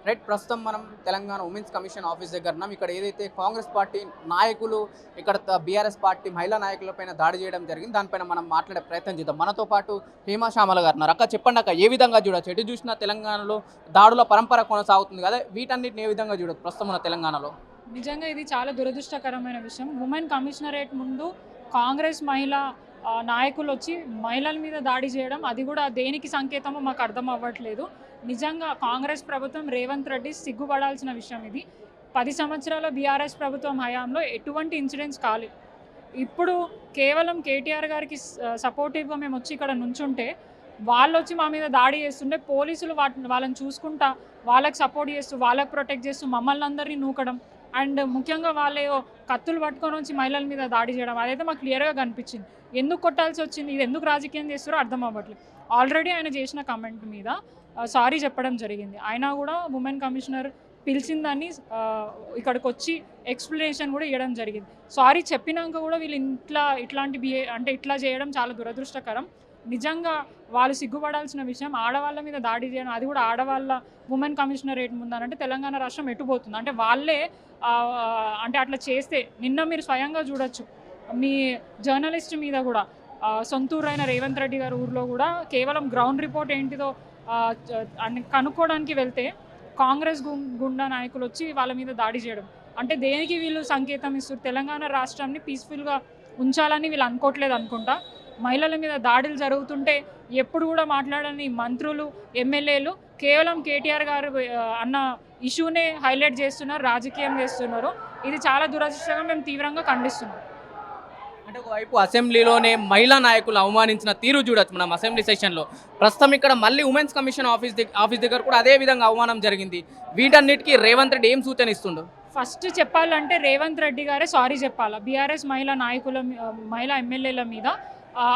Right ప్రస్తుతం మనం Telangana women's commission office దగ్గర ఉన్నాం. ఇక్కడ ఏదైతే కాంగ్రెస్ పార్టీ నాయకులు ఇక్కడ బీఆర్ఎస్ పార్టీ మహిళా నాయకులపైన దాడి చేయడం జరిగింది. దానిపైన మనం మాట్లాడే ప్రయత్నం చేద్దాం. మనతో పాటు హేమా శ్యామల గారు ఉన్నారు. అక్క చెప్పండి అక్క, ఏ విధంగా చూడొచ్చు? ఎటు చూసినా తెలంగాణలో దాడుల పరంపర కొనసాగుతుంది కదా, వీటన్నిటిని ఏ విధంగా చూడొచ్చు ప్రస్తుతం ఉన్న తెలంగాణలో? నిజంగా ఇది చాలా దురదృష్టకరమైన విషయం. ఉమెన్ కమిషనరేట్ ముందు కాంగ్రెస్ మహిళా నాయకులు వచ్చి మహిళల మీద దాడి చేయడం, అది కూడా దేనికి సంకేతమో మాకు అర్థం అవ్వట్లేదు. నిజంగా కాంగ్రెస్ ప్రభుత్వం, రేవంత్ రెడ్డి సిగ్గుపడాల్సిన విషయం ఇది. 10 సంవత్సరాల బీఆర్ఎస్ ప్రభుత్వం హయాంలో ఎటువంటి ఇన్సిడెంట్స్ కాలేదు. ఇప్పుడు కేవలం కేటీఆర్ గారికి సపోర్టివ్గా మేము వచ్చి ఇక్కడ నుంచుంటే వాళ్ళు వచ్చి మా మీద దాడి చేస్తుంటే పోలీసులు వాళ్ళని చూసుకుంటా, వాళ్ళకి సపోర్ట్ చేస్తూ, వాళ్ళకి ప్రొటెక్ట్ చేస్తూ మమ్మల్ని అందరినీ నూకడం, అండ్ ముఖ్యంగా వాళ్ళు కత్తులు పట్టుకొని వచ్చి మహిళల మీద దాడి చేయడం, అదైతే మాకు క్లియర్గా కనిపించింది. ఎందుకు కొట్టాల్సి వచ్చింది, ఇది ఎందుకు రాజకీయం చేస్తారో అర్థం అవ్వట్లేదు. ఆల్రెడీ ఆయన చేసిన కమెంట్ మీద సారీ చెప్పడం జరిగింది. అయినా కూడా ఉమెన్ కమిషనర్ పిలిచిందని ఇక్కడికి వచ్చి ఎక్స్ప్లెనేషన్ కూడా ఇవ్వడం జరిగింది. సారీ చెప్పినాక కూడా వీళ్ళు ఇట్లాంటి ఇట్లా చేయడం చాలా దురదృష్టకరం. నిజంగా వాళ్ళు సిగ్గుపడాల్సిన విషయం. ఆడవాళ్ళ మీద దాడి చేయడం, అది కూడా ఆడవాళ్ళ ఉమెన్ కమిషనరేట్ ముందనంటే తెలంగాణ రాష్ట్రం ఎటుపోతుంది అంటే వాళ్ళే అట్లా చేస్తే. నిన్న మీరు స్వయంగా చూడొచ్చు, మీ జర్నలిస్ట్ మీద కూడా సొంతూరైన రేవంత్ రెడ్డి గారి ఊర్లో కూడా కేవలం గ్రౌండ్ రిపోర్ట్ ఏంటిదో కనుక్కోవడానికి వెళ్తే కాంగ్రెస్ గుండా నాయకులు వచ్చి వాళ్ళ మీద దాడి చేయడం అంటే దేనికి వీళ్ళు సంకేతం ఇస్తారు? తెలంగాణ రాష్ట్రాన్ని పీస్ఫుల్గా ఉంచాలని వీళ్ళు అనుకోవట్లేదు అనుకుంటా. మహిళల మీద దాడులు జరుగుతుంటే ఎప్పుడు కూడా మాట్లాడని మంత్రులు, ఎమ్మెల్యేలు కేవలం కేటీఆర్ గారు అన్న ఇష్యూనే హైలైట్ చేస్తున్నారు, రాజకీయం చేస్తున్నారు. ఇది చాలా దురదృష్టంగా మేము తీవ్రంగా ఖండిస్తున్నాం. అంటే ఒకవైపు అసెంబ్లీలోనే మహిళా నాయకులు అవమానించిన తీరు చూడొచ్చు మనం అసెంబ్లీ సెషన్లో. ప్రస్తుతం ఇక్కడ మళ్ళీ ఉమెన్స్ కమిషన్ ఆఫీస్ దగ్గర కూడా అదే విధంగా అవమానం జరిగింది. వీటన్నిటికీ రేవంత్ రెడ్డి ఏం సూచన ఇస్తుండు? ఫస్ట్ చెప్పాలంటే రేవంత్ రెడ్డి గారే సారీ చెప్పాలా. బీఆర్ఎస్ మహిళా ఎమ్మెల్యేల మీద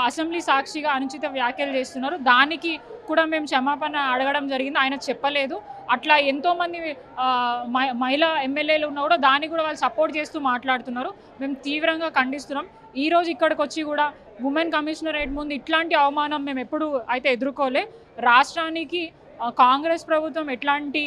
అసెంబ్లీ సాక్షిగా అనుచిత వ్యాఖ్యలు చేస్తున్నారు. దానికి కూడా మేము క్షమాపణ అడగడం జరిగింది, ఆయన చెప్పలేదు. అట్లా ఎంతోమంది మహిళా ఎమ్మెల్యేలు ఉన్నా కూడా దానికి కూడా వాళ్ళు సపోర్ట్ చేస్తూ మాట్లాడుతున్నారు. మేము తీవ్రంగా ఖండిస్తున్నాం. ఈరోజు ఇక్కడికి వచ్చి కూడా ఉమెన్ కమిషనరేట్ ముందు ఇట్లాంటి అవమానం మేము ఎప్పుడు అయితే ఎదుర్కోలే. రాష్ట్రానికి కాంగ్రెస్ ప్రభుత్వం ఎట్లాంటి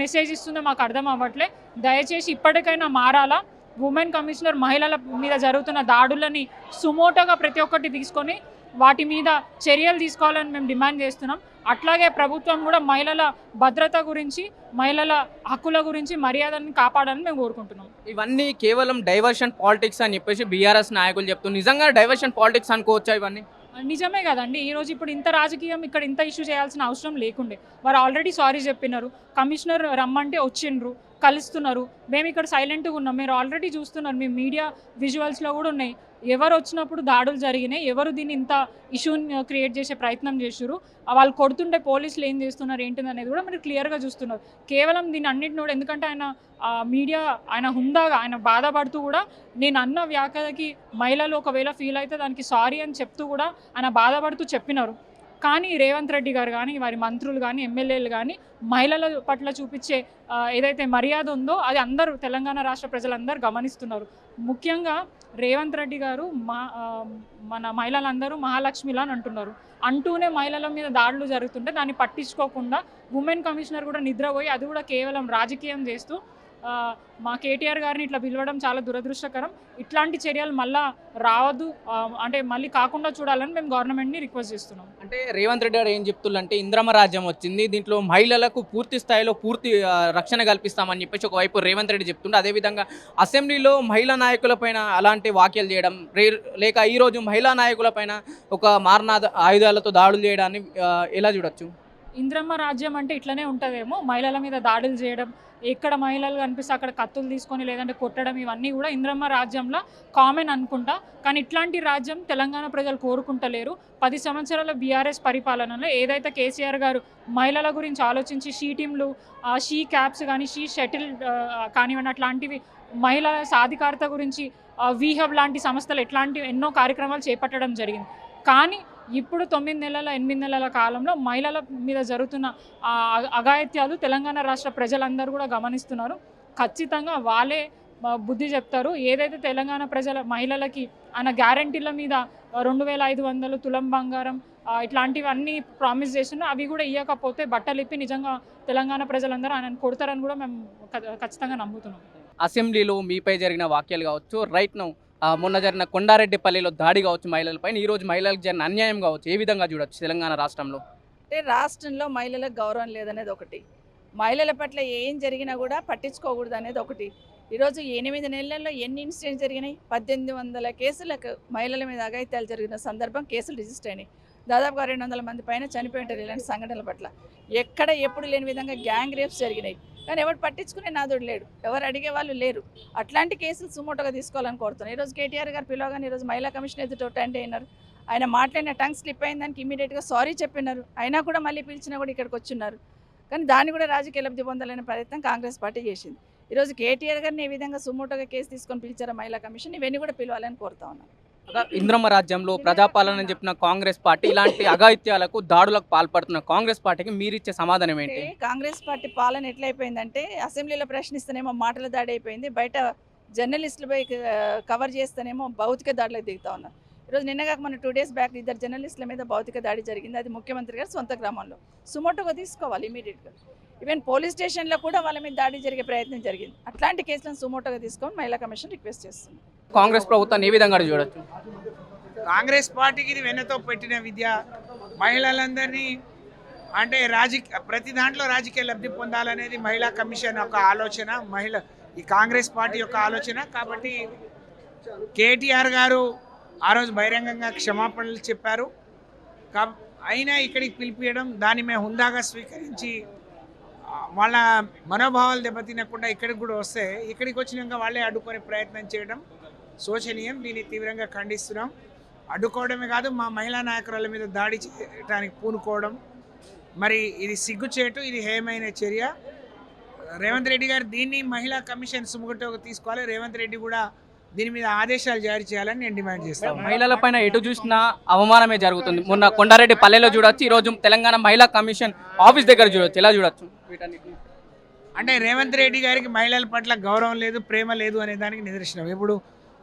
మెసేజ్ ఇస్తుందో మాకు అర్థం అవ్వట్లే. దయచేసి ఇప్పటికైనా మారాలా. ఉమెన్ కమిషనర్ మహిళల మీద జరుగుతున్న దాడులని సుమోటోగా ప్రతి ఒక్కటి తీసుకొని వాటి మీద చర్యలు తీసుకోవాలని మేము డిమాండ్ చేస్తున్నాం. అట్లాగే ప్రభుత్వం కూడా మహిళల భద్రత గురించి, మహిళల హక్కుల గురించి మర్యాదను కాపాడాలని మేము కోరుకుంటున్నాం. ఇవన్నీ కేవలం డైవర్షన్ పాలిటిక్స్ అని చెప్పేసి బీఆర్ఎస్ నాయకులు చెప్తున్నారు. నిజంగా డైవర్షన్ పాలిటిక్స్ అనుకోవచ్చా ఇవన్నీ? నిజమే కదండి. ఈరోజు ఇప్పుడు ఇంత రాజకీయం ఇక్కడ ఇంత ఇష్యూ చేయాల్సిన అవసరం లేకుండే. వారు ఆల్రెడీ సారీ చెప్పినారు, కమిషనర్ రమ్మంటే వచ్చిండ్రు, కలుస్తున్నారు. మేము ఇక్కడ సైలెంట్గా ఉన్నాం. మీరు ఆల్రెడీ చూస్తున్నారు, మీ మీడియా విజువల్స్లో కూడా ఉన్నాయి. ఎవరు వచ్చినప్పుడు దాడులు జరిగినాయి, ఎవరు దీన్ని ఇంత ఇష్యూని క్రియేట్ చేసే ప్రయత్నం చేశారు, వాళ్ళు కొడుతుంటే పోలీసులు ఏం చేస్తున్నారు ఏంటిది అనేది కూడా మీరు క్లియర్గా చూస్తున్నారు. కేవలం దీన్ని అన్నింటిని కూడా, ఎందుకంటే ఆయన హుందాగా ఆయన బాధపడుతూ కూడా నేను అన్న వ్యాఖ్యలకి మహిళలు ఒకవేళ ఫీల్ అయితే దానికి సారీ అని చెప్తూ కూడా ఆయన బాధపడుతూ చెప్పినారు. కానీ రేవంత్ రెడ్డి గారు కానీ, వారి మంత్రులు కానీ, ఎమ్మెల్యేలు కానీ మహిళల పట్ల చూపించే ఏదైతే మర్యాద ఉందో అది అందరూ తెలంగాణ రాష్ట్ర ప్రజలందరూ గమనిస్తున్నారు. ముఖ్యంగా రేవంత్ రెడ్డి గారు మన మహిళలందరూ మహాలక్ష్మిలా అని అంటున్నారు. అంటూనే మహిళల మీద దాడులు జరుగుతుంటే దాన్ని పట్టించుకోకుండా ఉమెన్ కమిషనర్ కూడా నిద్రపోయి అది కూడా కేవలం రాజకీయం చేస్తూ మా కేటీఆర్ గారిని ఇట్లా పిలవడం చాలా దురదృష్టకరం. ఇట్లాంటి చర్యలు మళ్ళీ రావద్దు, మళ్ళీ కాకుండా చూడాలని మేము గవర్నమెంట్ని రిక్వెస్ట్ చేస్తున్నాం. అంటే రేవంత్ రెడ్డి గారు ఏం చెప్తుల్లంటే ఇంద్రమ రాజ్యం వచ్చింది, దీంట్లో మహిళలకు పూర్తి స్థాయిలో రక్షణ కల్పిస్తామని చెప్పేసి ఒకవైపు రేవంత్ రెడ్డి చెప్తుండే, అదేవిధంగా అసెంబ్లీలో మహిళా నాయకులపైన అలాంటి వ్యాఖ్యలు చేయడం, లేక ఈరోజు మహిళా నాయకులపైన ఒక మారణాద ఆయుధాలతో దాడులు చేయడాన్ని ఎలా చూడొచ్చు? ఇంద్రమ్మ రాజ్యం అంటే ఇట్లనే ఉంటుందేమో, మహిళల మీద దాడులు చేయడం, ఎక్కడ మహిళలు కనిపిస్తే అక్కడ కత్తులు తీసుకొని లేదంటే కొట్టడం, ఇవన్నీ కూడా ఇంద్రమ్మ రాజ్యంలో కామన్ అనుకుంటా. కానీ ఇట్లాంటి రాజ్యం తెలంగాణ ప్రజలు కోరుకుంటలేరు. 10 సంవత్సరాల బీఆర్ఎస్ పరిపాలనలో ఏదైతే కేసీఆర్ గారు మహిళల గురించి ఆలోచించి షీ టీంలు, షీ క్యాప్స్ కానీ, షీ షటిల్ కానివ్వండి, అట్లాంటివి మహిళల సాధికారత గురించి వీహబ్ లాంటి సంస్థలు ఎన్నో కార్యక్రమాలు చేపట్టడం జరిగింది. కానీ ఇప్పుడు 9 నెలల 8 నెలల కాలంలో మహిళల మీద జరుగుతున్న అఘాయిత్యాలు తెలంగాణ రాష్ట్ర ప్రజలందరూ కూడా గమనిస్తున్నారు. ఖచ్చితంగా వాళ్ళే బుద్ధి చెప్తారు. ఏదైతే తెలంగాణ మహిళలకి ఆయన గ్యారంటీల మీద 2500 తులం బంగారం, ఇట్లాంటివన్నీ ప్రామిస్ చేస్తున్నా అవి కూడా ఇవ్వకపోతే బట్టలు ఇప్పి నిజంగా తెలంగాణ ప్రజలందరూ ఆయనను కొడతారని కూడా మేము ఖచ్చితంగా నమ్ముతున్నాం. అసెంబ్లీలో మీపై జరిగిన వాక్యాలు కావచ్చు, రైట్ నౌ మొన్న జరిగిన కొండారెడ్డిపల్లిలో దాడి కావచ్చు మహిళలపైన, ఈరోజు మహిళలకు జరిగిన అన్యాయం కావచ్చు, ఏ విధంగా చూడొచ్చు తెలంగాణ రాష్ట్రంలో? అంటే రాష్ట్రంలో మహిళలకు గౌరవం లేదనేది ఒకటి, మహిళల పట్ల ఏం జరిగినా కూడా పట్టించుకోకూడదు అనేది ఒకటి. ఈరోజు 8 నెలల్లో ఎన్ని ఇన్సిడెంట్స్ జరిగినాయి? 1800 కేసులకు మహిళల మీద అఘాయిత్యాలు జరిగిన సందర్భం కేసులు రిజిస్టర్ అయినాయి. దాదాపుగా 200 మంది పైన చనిపోయి ఉంటారు ఇలాంటి సంఘటనల పట్ల. ఎక్కడ ఎప్పుడు లేని విధంగా గ్యాంగ్ రేప్స్ జరిగినాయి. కానీ ఎవరు పట్టించుకునే నాదుడు లేడు, ఎవరు అడిగే వాళ్ళు లేరు. అట్లాంటి కేసులు సుమోటోగా తీసుకోవాలని కోరుతున్నాను. ఈరోజు కేటీఆర్ గారు పిలవగానే ఈరోజు మహిళా కమిషన్ ఎదుట అటెండ్ అయినారు. ఆయన మాట్లాడిన టంగ్ స్లిప్ అయిన దానికి ఇమీడియట్గా సారీ చెప్పినారు. అయినా కూడా మళ్ళీ పిలిచినా కూడా ఇక్కడికి వచ్చిన్నారు. కానీ దాన్ని కూడా రాజకీయ లబ్ధి పొందాలనే ప్రయత్నం కాంగ్రెస్ పార్టీ చేసింది. ఈరోజు కేటీఆర్ గారిని ఏ విధంగా సుమోటోగా కేసు తీసుకొని పిలిచారో మహిళా కమిషన్, ఇవన్నీ కూడా పిలవాలని కోరుతా ఉన్నాను. ఇంద్రమ్మ రాజ్యంలో ప్రజాపాలన చెప్పిన కాంగ్రెస్ పార్టీ ఇలాంటి అఘాయిత్యాలకు దాడులకు పాల్పడుతున్న కాంగ్రెస్ పార్టీకి మీరిచ్చే సమాధానం ఏంటి? కాంగ్రెస్ పార్టీ పాలన ఎట్లయిపోయిందంటే అసెంబ్లీలో ప్రశ్నిస్తేనేమో మాటల దాడి అయిపోయింది, బయట జర్నలిస్టులపై కవర్ చేస్తేనేమో భౌతిక దాడులకు దిగుతా ఉన్నారు. ఈరోజు నిన్నగాక మన 2 days బ్యాక్ 2 జర్నలిస్టుల మీద భౌతిక దాడి జరిగింది. అది ముఖ్యమంత్రి గారు సొంత గ్రామంలో. సుమోటోగా తీసుకోవాలి ఇమీడియట్గా. ఈవెన్ పోలీస్ స్టేషన్లో కూడా వాళ్ళ మీద దాడి జరిగే ప్రయత్నం జరిగింది. అట్లాంటి కేసులను సుమోటోగా తీసుకొని మహిళా కమిషన్ రిక్వెస్ట్ చేస్తుంది. కాంగ్రెస్ ప్రభుత్వాన్ని ఏ విధంగా చూడొచ్చు? కాంగ్రెస్ పార్టీకి ఇది వెన్నతో పెట్టిన విద్య. మహిళలందరినీ అంటే ప్రతి దాంట్లో రాజకీయ లబ్ధి పొందాలనేది మహిళా కమిషన్ యొక్క ఆలోచన, ఈ కాంగ్రెస్ పార్టీ యొక్క ఆలోచన. కాబట్టి కేటీఆర్ గారు ఆ రోజు బహిరంగంగా క్షమాపణలు చెప్పారు. అయినా ఇక్కడికి పిలిపియడం, దాన్ని మేము హుందాగా స్వీకరించి వాళ్ళ మనోభావాలు దెబ్బతినకుండా ఇక్కడికి కూడా వస్తే ఇక్కడికి వచ్చినాక వాళ్ళే అడ్డుకునే ప్రయత్నం చేయడం శోచనీయం. దీన్ని తీవ్రంగా ఖండిస్తున్నాం. అడ్డుకోవడమే కాదు, మా మహిళా నాయకురాల మీద దాడి చేయడానికి పూనుకోవడం మరి ఇది సిగ్గుచేటు, ఇది హేయమైన చర్య. రేవంత్ రెడ్డి గారు దీన్ని మహిళా కమిషన్ సుమోటోగా తీసుకోవాలి. రేవంత్ రెడ్డి కూడా దీని మీద ఆదేశాలు జారీ చేయాలని నేను డిమాండ్ చేస్తాను. మహిళల పైన ఎటు చూసినా అవమానమే జరుగుతుంది. మొన్న కొండారెడ్డి పల్లెలో చూడొచ్చు, ఈరోజు తెలంగాణ మహిళా కమిషన్ ఆఫీస్ దగ్గర చూడొచ్చు. ఎలా చూడొచ్చు వీటన్నిటిని? అంటే రేవంత్ రెడ్డి గారికి మహిళల పట్ల గౌరవం లేదు, ప్రేమ లేదు అనే దానికి నిదర్శనం. ఇప్పుడు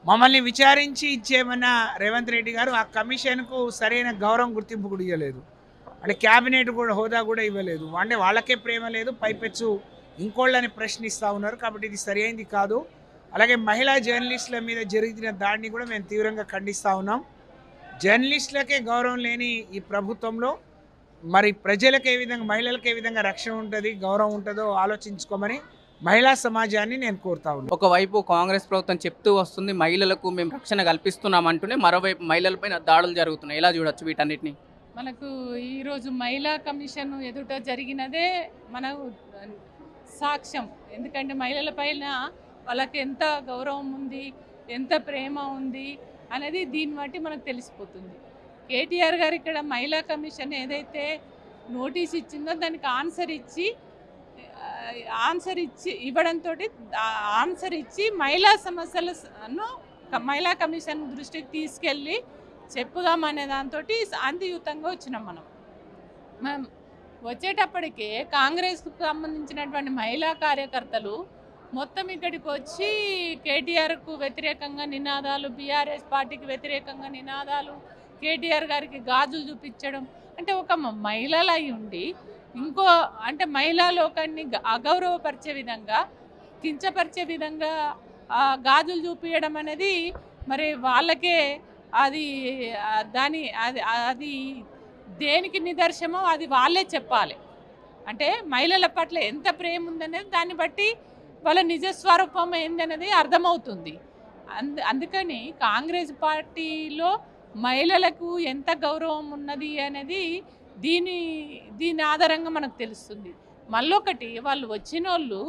మమ్మల్ని విచారించి ఇచ్చేమన్న రేవంత్ రెడ్డి గారు ఆ కమిషన్కు సరైన గౌరవం గుర్తింపు కూడా ఇవ్వలేదు. అంటే క్యాబినెట్ కూడా హోదా కూడా ఇవ్వలేదు. అంటే వాళ్ళకే ప్రేమ లేదు, పైపెచ్చు ఇంకోళ్ళని ప్రశ్నిస్తూ ఉన్నారు. కాబట్టి ఇది సరైనది కాదు. అలాగే మహిళా జర్నలిస్టుల మీద జరిగిన దాడిని కూడా మేము తీవ్రంగా ఖండిస్తూ ఉన్నాం. జర్నలిస్టులకే గౌరవం లేని ఈ ప్రభుత్వంలో మరి ప్రజలకు ఏ విధంగా, మహిళలకు ఏ విధంగా రక్షణ ఉంటుంది, గౌరవం ఉంటుందో ఆలోచించుకోమని మహిళా సమాజాన్ని నేను కోరుతా ఉన్నాను. ఒకవైపు కాంగ్రెస్ ప్రభుత్వం చెప్తూ వస్తుంది మహిళలకు మేము రక్షణ కల్పిస్తున్నాం అంటూనే, మరోవైపు మహిళలపైన దాడులు జరుగుతున్నాయి. ఎలా చూడొచ్చు వీటన్నిటిని? మనకు ఈరోజు మహిళా కమిషన్ ఎదుట జరిగినదే మన సాక్ష్యం. ఎందుకంటే మహిళల పైన వాళ్ళకి ఎంత గౌరవం ఉంది, ఎంత ప్రేమ ఉంది అనేది దీన్ని బట్టి మనకు తెలిసిపోతుంది. కేటీఆర్ గారు ఇక్కడ మహిళా కమిషన్ ఏదైతే నోటీస్ ఇచ్చిందో దానికి ఆన్సర్ ఇచ్చి ఇవ్వడంతో ఆన్సర్ ఇచ్చి మహిళా సమస్యలను మహిళా కమిషన్ దృష్టికి తీసుకెళ్ళి చెప్పుదామనే దాంతో శాంతియుతంగా వచ్చినాం. మనం వచ్చేటప్పటికే కాంగ్రెస్కు సంబంధించినటువంటి మహిళా కార్యకర్తలు మొత్తం ఇక్కడికి వచ్చి కేటీఆర్కు వ్యతిరేకంగా నినాదాలు, బీఆర్ఎస్ పార్టీకి వ్యతిరేకంగా నినాదాలు, కేటీఆర్ గారికి గాజులు చూపించడం. అంటే ఒక మహిళలు అయి ఉండి ఇంకో అంటే మహిళా లోకాన్ని అగౌరవపరిచే విధంగా, కించపరిచే విధంగా గాజులు చూపించడం అనేది మరి వాళ్ళకే అది అది దేనికి నిదర్శనమో అది వాళ్ళే చెప్పాలి. అంటే మహిళల పట్ల ఎంత ప్రేమ ఉందనేది దాన్ని బట్టి వాళ్ళ నిజస్వరూపం ఏందనేది అర్థమవుతుంది. అందుకని కాంగ్రెస్ పార్టీలో మహిళలకు ఎంత గౌరవం ఉన్నది అనేది దీని ఆధారంగా మనకు తెలుస్తుంది. మళ్ళొకటి, వాళ్ళు వచ్చిన వాళ్ళు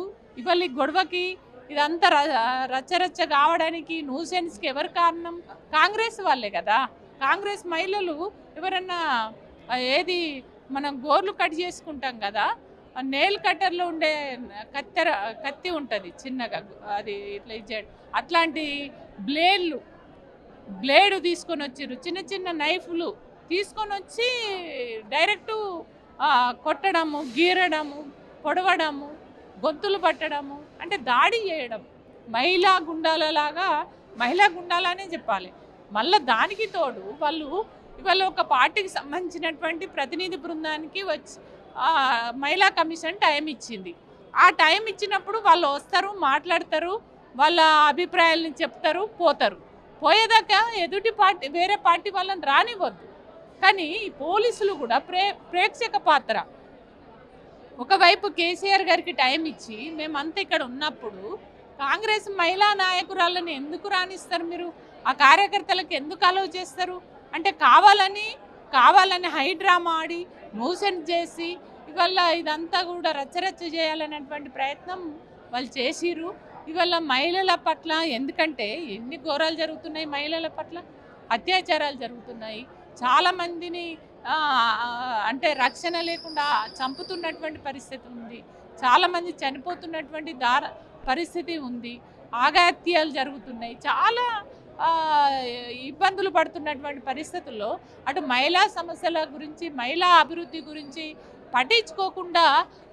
ఇవాళ గొడవకి ఇదంతా రచ్చరచ్చ కావడానికి, న్యూసెన్స్కి ఎవరు కారణం? కాంగ్రెస్ వాళ్ళే కదా. కాంగ్రెస్ మహిళలు ఎవరన్నా మనం గోర్లు కట్ చేసుకుంటాం కదా, నెయిల్ కట్టర్లో ఉండే కత్తి ఉంటుంది చిన్నగా, అది ఇట్లా ఇచ్చాడు, అట్లాంటి బ్లేడు తీసుకొని వచ్చిర్రు, చిన్న చిన్న నైఫ్లు తీసుకొని వచ్చి డైరెక్టు కొట్టడము, గీరడము, పొడవడము, గొంతులు పట్టడము, అంటే దాడి చేయడం. మహిళా గుండాలలాగా, మహిళా గుండాలనే చెప్పాలి. మళ్ళీ దానికి తోడు వాళ్ళు ఇవాళ ఒక పార్టీకి సంబంధించినటువంటి ప్రతినిధి బృందానికి వచ్చి మహిళా కమిషన్ టైం ఇచ్చింది. ఆ టైం ఇచ్చినప్పుడు వాళ్ళు వస్తారు, మాట్లాడతారు, వాళ్ళ అభిప్రాయాలను చెప్తారు, పోతారు. పోయేదాకా ఎదుటి పార్టీ వేరే పార్టీ వాళ్ళని రానివ్వద్దు. కానీ ఈ పోలీసులు కూడా ప్రేక్షక పాత్ర. ఒకవైపు కేసీఆర్ గారికి టైం ఇచ్చి మేమంతా ఇక్కడ ఉన్నప్పుడు కాంగ్రెస్ మహిళా నాయకురాళ్ళని ఎందుకు రానిస్తారు? మీరు ఆ కార్యకర్తలకు ఎందుకు అలౌ చేస్తారు? అంటే కావాలని హైడ్రామా ఆడి న్యూసెన్స్ చేసి ఇవాళ ఇదంతా కూడా రచ్చరచ్చ చేయాలనేటువంటి ప్రయత్నం వాళ్ళు చేసిర్రు. ఇవాళ మహిళల పట్ల ఎందుకంటే ఎన్ని ఘోరాలు జరుగుతున్నాయి, మహిళల పట్ల అత్యాచారాలు జరుగుతున్నాయి, చాలామందిని అంటే రక్షణ లేకుండా చంపుతున్నటువంటి పరిస్థితి ఉంది, చాలామంది చనిపోతున్నటువంటి పరిస్థితి ఉంది, ఆఘాత్యాలు జరుగుతున్నాయి, చాలా ఇబ్బందులు పడుతున్నటువంటి పరిస్థితుల్లో అటు మహిళా సమస్యల గురించి మహిళా అభివృద్ధి గురించి పట్టించుకోకుండా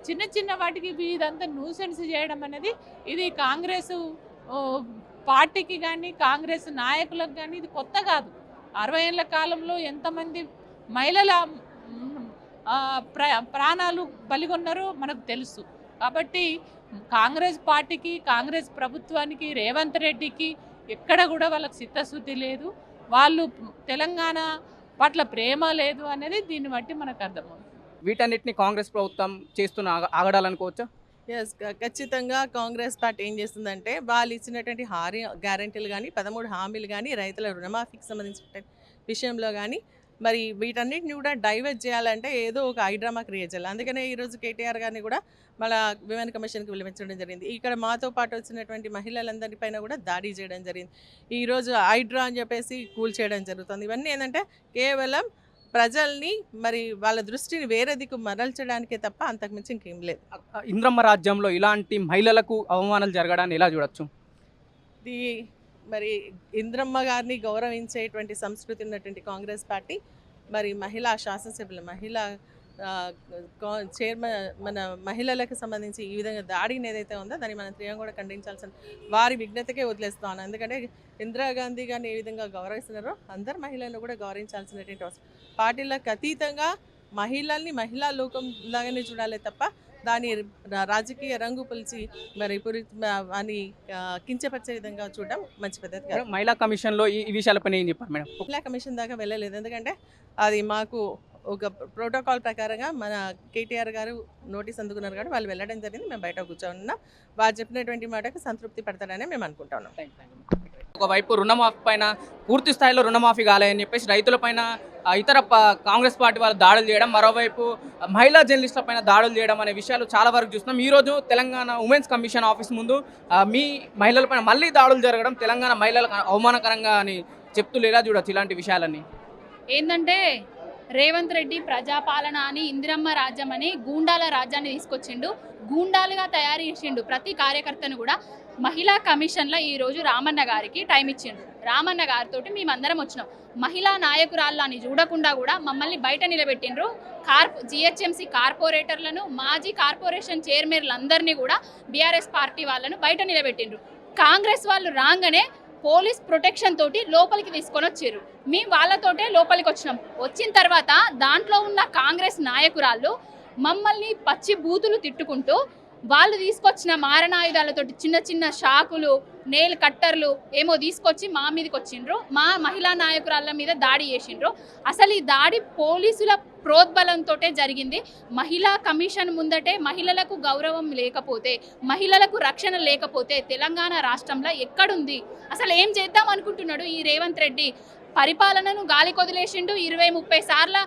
చిన్న చిన్న వాటికి ఇదంతా న్యూసెన్స్ చేయడం అనేది ఇది కాంగ్రెస్ పార్టీకి కానీ కాంగ్రెస్ నాయకులకు కానీ ఇది కొత్త కాదు. 60 ఏళ్ల కాలంలో ఎంతమంది మహిళల ప్రాణాలు బలిగొన్నారో మనకు తెలుసు. కాబట్టి కాంగ్రెస్ పార్టీకి కాంగ్రెస్ ప్రభుత్వానికి రేవంత్ రెడ్డికి ఎక్కడ కూడా వాళ్ళకి చిత్తశుద్ధి లేదు, వాళ్ళు తెలంగాణ పట్ల ప్రేమ లేదు అనేది దీన్ని బట్టి మనకు అర్థమవుతుంది. వీటన్నిటిని కాంగ్రెస్ ప్రభుత్వం చేస్తున్న ఆగడాలనుకోవచ్చా? ఎస్, ఖచ్చితంగా కాంగ్రెస్ పార్టీ ఏం చేస్తుందంటే వాళ్ళు ఇచ్చినటువంటి గ్యారంటీలు కానీ 13 హామీలు కానీ రైతుల రుణమాఫీకి సంబంధించిన విషయంలో కానీ మరి వీటన్నిటిని కూడా డైవర్ట్ చేయాలంటే ఏదో ఒక హైడ్రామా క్రియేట్ చేయాలి. అందుకనే ఈరోజు కేటీఆర్ గారిని కూడా మళ్ళీ విమెన్ కమిషన్కి పిలిపించడం జరిగింది. ఇక్కడ మాతో పాటు వచ్చినటువంటి మహిళలందరిపైన కూడా దాడి చేయడం జరిగింది. ఈరోజు హైడ్రా అని చెప్పేసి కూల్ చేయడం జరుగుతుంది. ఇవన్నీ ఏంటంటే కేవలం ప్రజల్ని మరి వాళ్ళ దృష్టిని వేరే దిక్కు మరల్చడానికే తప్ప అంతకుమించి ఇంకేం లేదు. ఇంద్రమ్మ రాజ్యంలో ఇలాంటి మహిళలకు అవమానాలు జరగడాన్ని ఎలా చూడొచ్చు? ఇది మరి ఇంద్రమ్మ గారిని గౌరవించేటువంటి సంస్కృతి ఉన్నటువంటి కాంగ్రెస్ పార్టీ మరి మహిళా శాసనసభ్యులు మహిళా చైర్మన్ మన మహిళలకు సంబంధించి ఈ విధంగా దాడిని ఏదైతే ఉందో దాన్ని మనం తీవ్రంగా కూడా ఖండించాల్సిన వారి విఘ్నతకే వదిలేస్తాను. ఎందుకంటే ఇందిరాగాంధీ గారిని ఏ విధంగా గౌరవిస్తున్నారో అందరు మహిళలను కూడా గౌరవించాల్సినటువంటి అవసరం. పార్టీలకు అతీతంగా మహిళల్ని మహిళా లోకం లాగానే చూడాలి తప్ప దాని రాజకీయ రంగు పిలిచి మరి అని కించపరిచే విధంగా చూడడం మంచి పద్ధతి కాదు. మహిళా కమిషన్లో ఈ విషయాలపైన ఏం చెప్పారు మేడం? మహిళా కమిషన్ దాకా వెళ్ళలేదు, ఎందుకంటే అది మాకు ఒక ప్రోటోకాల్ ప్రకారంగా మన కేటీఆర్ గారు నోటీస్ అందుకున్నారు కాబట్టి వాళ్ళు వెళ్ళడం జరిగింది. మేము బయట కూర్చోన్నాం. వాళ్ళు చెప్పినటువంటి మాటకు సంతృప్తి పడతారని మేము అనుకుంటున్నాం. ఒకవైపు రుణమాఫీ పైన పూర్తి స్థాయిలో రుణమాఫీ కాలేదని చెప్పేసి రైతులపైన ఇతర కాంగ్రెస్ పార్టీ వాళ్ళు దాడులు చేయడం, మరోవైపు మహిళా జర్నలిస్టుల పైన దాడులు చేయడం అనే విషయాలు చాలా వరకు చూస్తున్నాం. ఈరోజు తెలంగాణ ఉమెన్స్ కమిషన్ ఆఫీస్ ముందు మీ మహిళలపైన మళ్ళీ దాడులు జరగడం తెలంగాణ మహిళలకు అవమానకరంగా అని చెప్తూ ఎలా చూడొచ్చు ఇలాంటి విషయాలన్నీ? ఏంటంటే రేవంత్ రెడ్డి ప్రజాపాలన అని ఇందిరమ్మ రాజ్యం అని గూండాల రాజ్యాన్ని తీసుకొచ్చిండు, గూండాలుగా తయారు చేసిండు ప్రతి కార్యకర్తను కూడా. మహిళా కమిషన్లో ఈరోజు రామన్న గారికి టైం ఇచ్చిండు. రామన్న గారితో మేమందరం వచ్చినాం. మహిళా నాయకురాళ్ళని చూడకుండా కూడా మమ్మల్ని బయట నిలబెట్టిండ్రు. జిహెచ్ఎంసీ కార్పొరేటర్లను మాజీ కార్పొరేషన్ చైర్మన్లందరినీ కూడా బీఆర్ఎస్ పార్టీ వాళ్ళను బయట నిలబెట్టిండ్రు. కాంగ్రెస్ వాళ్ళు రాగానే పోలీస్ ప్రొటెక్షన్ తోటి లోపలికి తీసుకొని వచ్చారు. మేము వాళ్ళతోటే లోపలికి వచ్చినాం. వచ్చిన తర్వాత దాంట్లో ఉన్న కాంగ్రెస్ నాయకురాళ్ళు మమ్మల్ని పచ్చి బూతులు తిట్టుకుంటూ వాళ్ళు తీసుకొచ్చిన మారణాయుధాలతోటి చిన్న చిన్న షాకులు, నెయిల్ కట్టర్లు ఏమో తీసుకొచ్చి మా మీదకి వచ్చిండ్రు. మా మహిళా నాయకురాళ్ళ మీద దాడి చేసిండ్రు. అసలు ఈ దాడి పోలీసుల ప్రోద్బలంతో జరిగింది. మహిళా కమిషన్ ముందటే మహిళలకు గౌరవం లేకపోతే, మహిళలకు రక్షణ లేకపోతే తెలంగాణ రాష్ట్రంలో ఎక్కడుంది? అసలు ఏం చేద్దాం అనుకుంటున్నాడు ఈ రేవంత్ రెడ్డి? పరిపాలనను గాలి కొదిలేసిండు. 20-30 సార్లు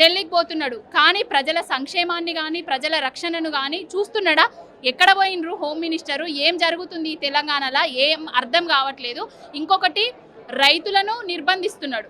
ఢిల్లీకి పోతున్నాడు. కానీ ప్రజల సంక్షేమాన్ని కానీ ప్రజల రక్షణను కానీ చూస్తున్నాడా? ఎక్కడ పోయినరు హోమ్ మినిస్టరు? ఏం జరుగుతుంది తెలంగాణలో ఏం అర్థం కావట్లేదు. ఇంకొకటి, రైతులను నిర్బంధిస్తున్నాడు,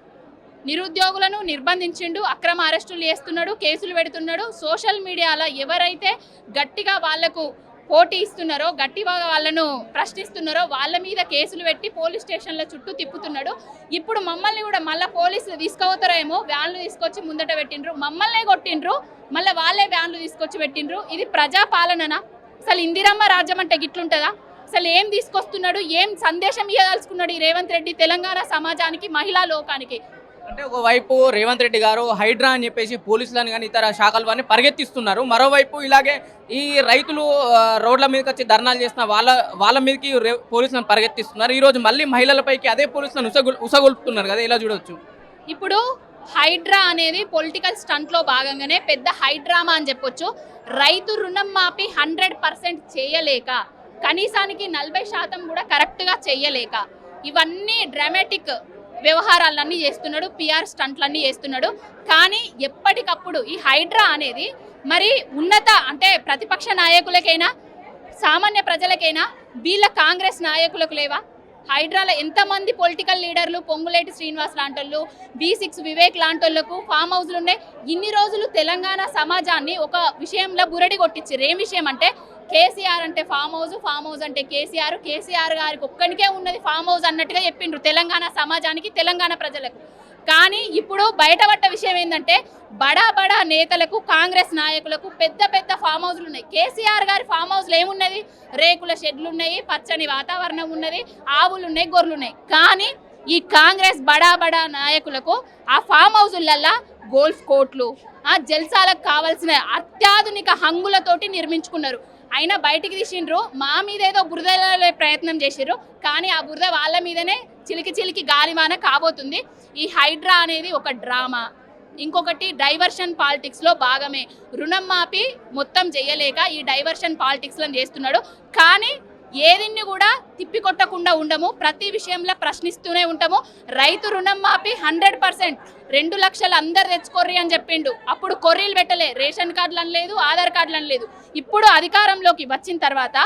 నిరుద్యోగులను నిర్బంధించిండు, అక్రమ అరెస్టులు చేస్తున్నాడు, కేసులు పెడుతున్నాడు. సోషల్ మీడియాలో ఎవరైతే గట్టిగా వాళ్లకు పోటీ ఇస్తున్నారో, గట్టిగా వాళ్ళను ప్రశ్నిస్తున్నారో వాళ్ళ మీద కేసులు పెట్టి పోలీస్ స్టేషన్ల చుట్టూ తిప్పుతున్నాడు. ఇప్పుడు మమ్మల్ని కూడా మళ్ళీ పోలీసులు తీసుకుపోతారేమో వ్యాన్లు తీసుకొచ్చి ముందట పెట్టిండ్రు. మమ్మల్నే కొట్టిండ్రు, మళ్ళీ వాళ్ళే వ్యాన్లు తీసుకొచ్చి పెట్టిండ్రు. ఇది ప్రజాపాలననా? అసలు ఇందిరమ్మ రాజ్యం అంటే గిట్లుంటుందా? అసలు ఏం తీసుకొస్తున్నాడు? ఏం సందేశం ఇవ్వదలుచుకున్నాడు ఈ రేవంత్ రెడ్డి తెలంగాణ సమాజానికి, మహిళా లోకానికి? అంటే ఒకవైపు రేవంత్ రెడ్డి గారు హైడ్రా అని చెప్పేసి పోలీసులను కానీ ఇతర శాఖల వారిని పరిగెత్తిస్తున్నారు. మరోవైపు ఇలాగే ఈ రైతులు రోడ్ల మీదకి వచ్చి ధర్నాలు చేసిన వాళ్ళ మీదకి పోలీసులను పరిగెత్తిస్తున్నారు. ఈరోజు మళ్ళీ మహిళలపైకి అదే పోలీసులను ఉసగొల్పుతున్నారు కదా, ఇలా చూడవచ్చు. ఇప్పుడు హైడ్రా అనేది పొలిటికల్ స్టంట్లో భాగంగానే పెద్ద హైడ్రామా అని చెప్పొచ్చు. రైతు రుణం మాఫీ 100% చేయలేక, కనీసానికి 40% కూడా కరెక్ట్గా చేయలేక, ఇవన్నీ డ్రామాటిక్ వ్యవహారాలన్నీ చేస్తున్నాడు, పిఆర్ స్టంట్లన్నీ చేస్తున్నాడు. కానీ ఎప్పటికప్పుడు ఈ హైడ్రా అనేది మరి ఉన్నత అంటే ప్రతిపక్ష నాయకులకైనా సామాన్య ప్రజలకైనా వీళ్ళ కాంగ్రెస్ నాయకులకు లేవా? హైడ్రాలో ఎంతమంది పొలిటికల్ లీడర్లు, పొంగులేటి శ్రీనివాస్ లాంటోళ్ళు, B6 వివేక్ లాంటోళ్లకు ఫామ్ హౌస్లు ఉన్నాయి. ఇన్ని రోజులు తెలంగాణ సమాజాన్ని ఒక విషయంలో బురడి కొట్టించారు. ఏం విషయం అంటే కేసీఆర్ అంటే ఫామ్ హౌస్ అంటే కేసీఆర్ గారికి ఒక్కడికే ఉన్నది ఫామ్ హౌస్ అన్నట్టుగా చెప్పిండ్రు తెలంగాణ సమాజానికి, తెలంగాణ ప్రజలకు. కానీ ఇప్పుడు బయటపడ్డ విషయం ఏంటంటే బడా నేతలకు, కాంగ్రెస్ నాయకులకు పెద్ద పెద్ద ఫామ్ హౌస్లు ఉన్నాయి. కేసీఆర్ గారి ఫామ్ హౌస్లు ఏమున్నది? రేకుల షెడ్లు ఉన్నాయి, పచ్చని వాతావరణం ఉన్నది, ఆవులు ఉన్నాయి, గొర్రెలు ఉన్నాయి. కానీ ఈ కాంగ్రెస్ బడా నాయకులకు ఆ ఫామ్ హౌజులల్లా గోల్ఫ్ కోర్టులు, ఆ జల్సాలకు కావాల్సిన అత్యాధునిక హంగులతోటి నిర్మించుకున్నారు. అయినా బయటికి తీసిండ్రు, మా మీద ఏదో బురద ప్రయత్నం చేసిర్రు. కానీ ఆ బురద వాళ్ళ మీదనే చిలికి గాలివాన కాబోతుంది. ఈ హైడ్రా అనేది ఒక డ్రామా. ఇంకొకటి డైవర్షన్ పాలిటిక్స్లో భాగమే. రుణం మాపి మొత్తం చేయలేక ఈ డైవర్షన్ పాలిటిక్స్లో చేస్తున్నాడు. కానీ ఏదిన్ని కూడా తిప్పికొట్టకుండా ఉండము, ప్రతి విషయంలో ప్రశ్నిస్తూనే ఉంటాము. రైతు రుణం మాపి 100%, 2 లక్షలు అందరు తెచ్చుకోర్రి అని చెప్పిండు. అప్పుడు కొర్రీలు పెట్టలే, రేషన్ కార్డులను లేదు, ఆధార్ కార్డులను లేదు. ఇప్పుడు అధికారంలోకి వచ్చిన తర్వాత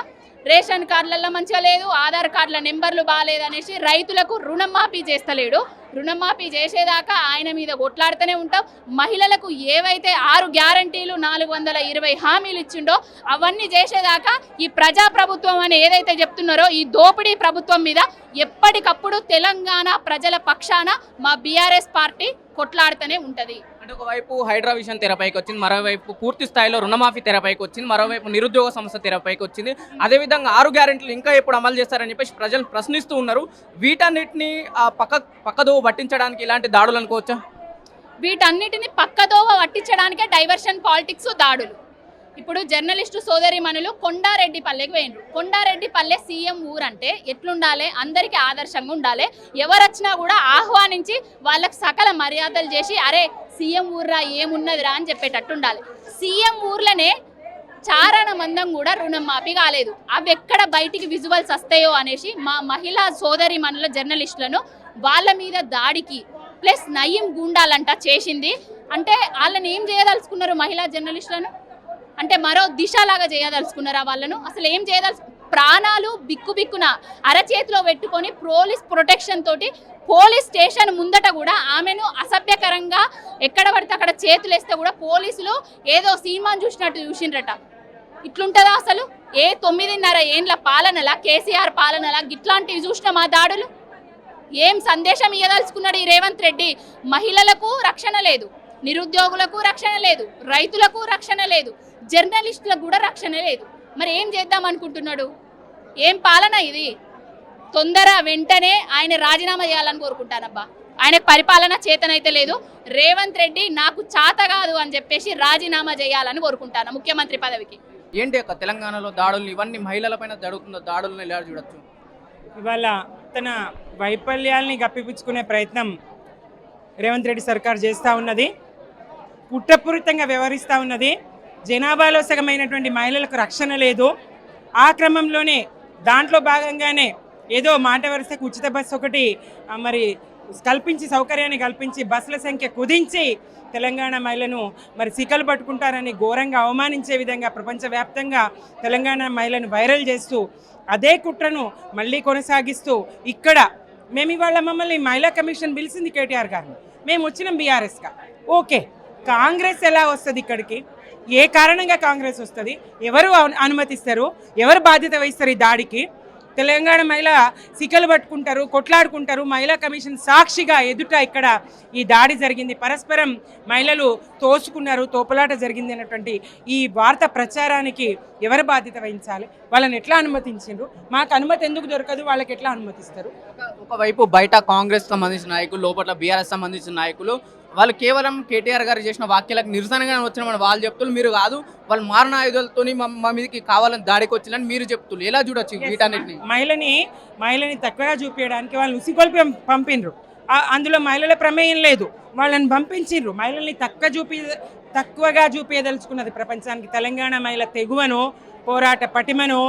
రేషన్ కార్డులలో మంచిగా లేదు, ఆధార్ కార్డుల నెంబర్లు బాగాలేదు అనేసి రైతులకు రుణమాఫీ చేస్తలేడు. రుణమాఫీ చేసేదాకా ఆయన మీద కొట్లాడుతూనే ఉంటాం. మహిళలకు ఏవైతే 6 గ్యారంటీలు 420 హామీలు ఇచ్చిండో అవన్నీ చేసేదాకా ఈ ప్రజాప్రభుత్వం అని ఏదైతే చెప్తున్నారో ఈ దోపిడీ ప్రభుత్వం మీద ఎప్పటికప్పుడు తెలంగాణ ప్రజల పక్షాన మా బీఆర్ఎస్ పార్టీ కొట్లాడుతూనే ఉంటుంది. అంటే ఒకవైపు హైడ్రా విషయం తెరపైకి వచ్చింది, మరోవైపు పూర్తి స్థాయిలో రుణమాఫీ తెరపైకి వచ్చింది, మరోవైపు నిరుద్యోగ సమస్య తెరపైకి వచ్చింది. అదేవిధంగా 6 గ్యారెంటీలు ఇంకా ఎప్పుడు అమలు చేస్తారని చెప్పేసి ప్రజలు ప్రశ్నిస్తూ ఉన్నారు. వీటన్నిటిని పక్కదోవ పట్టించడానికి ఇలాంటి దాడులు అనుకోవచ్చా? వీటన్నిటిని పక్కదోవ పట్టించడానికే డైవర్షన్ పాలిటిక్స్, దాడులు. ఇప్పుడు జర్నలిస్టు సోదరిమణులు కొండారెడ్డిపల్లెకి పోయినరు. కొండారెడ్డిపల్లె సీఎం ఊరంటే ఎట్లుండాలి? అందరికీ ఆదర్శంగా ఉండాలి. ఎవరొచ్చినా కూడా ఆహ్వానించి వాళ్ళకి సకల మర్యాదలు చేసి అరే సీఎం ఊర్రా ఏమున్నదిరా అని చెప్పేటట్టు ఉండాలి. సీఎం ఊర్లోనే చారణ మందం కూడా రుణం మాఫీ కాలేదు. అవి ఎక్కడ బయటికి విజువల్స్ వస్తాయో అనేసి మా మహిళా సోదరిమణుల జర్నలిస్టులను వాళ్ళ మీద దాడికి ప్లస్ నయం గుండాలంట చేసింది. అంటే వాళ్ళని ఏం చేయదలుచుకున్నారు? మహిళా జర్నలిస్టులను అంటే మరో దిశలాగా చేయదలుచుకున్నారా వాళ్ళను? అసలు ఏం ప్రాణాలు బిక్కున అరచేతిలో పెట్టుకొని పోలీస్ ప్రొటెక్షన్ తోటి పోలీస్ స్టేషన్ ముందట కూడా ఆమెను అసభ్యకరంగా ఎక్కడ పడితే అక్కడ చేతులేస్తే కూడా పోలీసులు ఏదో సినిమాను చూసినట్టు చూసిండ్రట. ఇట్లుంటుందా అసలు? 9.5 ఏండ్ల పాలనలా, కేసీఆర్ పాలనలా గిట్లాంటివి చూసిన మా దాడులు? ఏం సందేశం ఇవ్వదలుచుకున్నాడు ఈ రేవంత్ రెడ్డి? మహిళలకు రక్షణ లేదు, నిరుద్యోగులకు రక్షణ లేదు, రైతులకు రక్షణ లేదు, జర్నలిస్టులకు కూడా రక్షణ లేదు. మరి ఏం చేద్దాం అనుకుంటున్నాడు? ఏం పాలన ఇది? తొందర వెంటనే ఆయన రాజీనామా చేయాలని కోరుకుంటానబ్బా. ఆయనకు పరిపాలన చేతనైతే లేదు. రేవంత్ రెడ్డి నాకు చాత కాదు అని చెప్పేసి రాజీనామా చేయాలని కోరుకుంటాను ముఖ్యమంత్రి పదవికి. ఏంటి అక్క తెలంగాణలో దాడులు ఇవన్నీ మహిళలపైన జరుగుతున్న దాడులను ఎలా చూడొచ్చు? ఇవాళ తన వైఫల్యాల్ని గప్పిపుచ్చుకునే ప్రయత్నం రేవంత్ రెడ్డి సర్కార్ చేస్తూ ఉన్నది. కుట్రపూరితంగా వ్యవహరిస్తూ ఉన్నది. జనాభాలో సగమైనటువంటి మహిళలకు రక్షణ లేదు. ఆ క్రమంలోనే దాంట్లో భాగంగానే ఏదో మాట వరుసకు ఉచిత బస్సు ఒకటి మరి కల్పించి, సౌకర్యాన్ని కల్పించి బస్సుల సంఖ్య కుదించి తెలంగాణ మహిళను మరి సికలు పట్టుకుంటారని ఘోరంగా అవమానించే విధంగా ప్రపంచవ్యాప్తంగా తెలంగాణ మహిళను వైరల్ చేస్తూ అదే కుట్రను మళ్ళీ కొనసాగిస్తూ ఇక్కడ మేము ఇవాళ మమ్మల్ని మహిళా కమిషన్ పిలిచింది కేటీఆర్ గారిని, మేము వచ్చినాం బీఆర్ఎస్గా. ఓకే, కాంగ్రెస్ ఎలా వస్తుంది ఇక్కడికి? ఏ కారణంగా కాంగ్రెస్ వస్తుంది? ఎవరు అనుమతిస్తారు? ఎవరు బాధ్యత వహిస్తారు ఈ దాడికి? తెలంగాణ మహిళ సికలు పట్టుకుంటారు, కొట్లాడుకుంటారు. మహిళా కమిషన్ సాక్షిగా ఎదుట ఇక్కడ ఈ దాడి జరిగింది, పరస్పరం మహిళలు తోసుకున్నారు, తోపులాట జరిగింది అన్నటువంటి ఈ వార్త ప్రచారానికి ఎవరు బాధ్యత వహించాలి? వాళ్ళని ఎట్లా అనుమతించారు? మాకు అనుమతి ఎందుకు దొరకదు, వాళ్ళకి ఎట్లా అనుమతిస్తారు? ఒకవైపు బయట కాంగ్రెస్ సంబంధించిన నాయకులు, లోపల బీఆర్ఎస్ సంబంధించిన నాయకులు వాళ్ళు కేవలం కేటీఆర్ గారు చేసిన వాక్యాలకు నిరసనగా వచ్చిన వాళ్ళు చెప్తున్నారు, మీరు కాదు వాళ్ళు మారణ ఆయుధాలతో మా మీదకి కావాలని దాడికి వచ్చిందని మీరు చెప్తున్నారు. ఎలా చూడొచ్చు వీటన్నిటిని? మహిళని తక్కువగా చూపించడానికి వాళ్ళు ఉసిగొల్పి పంపిండ్రు. అందులో మహిళల ప్రమేయం లేదు, వాళ్ళని పంపించిండ్రు. మహిళల్ని తక్కువగా చూపించదలుచుకున్నది ప్రపంచానికి తెలంగాణ మహిళ తెగువను, పోరాట పటిమను,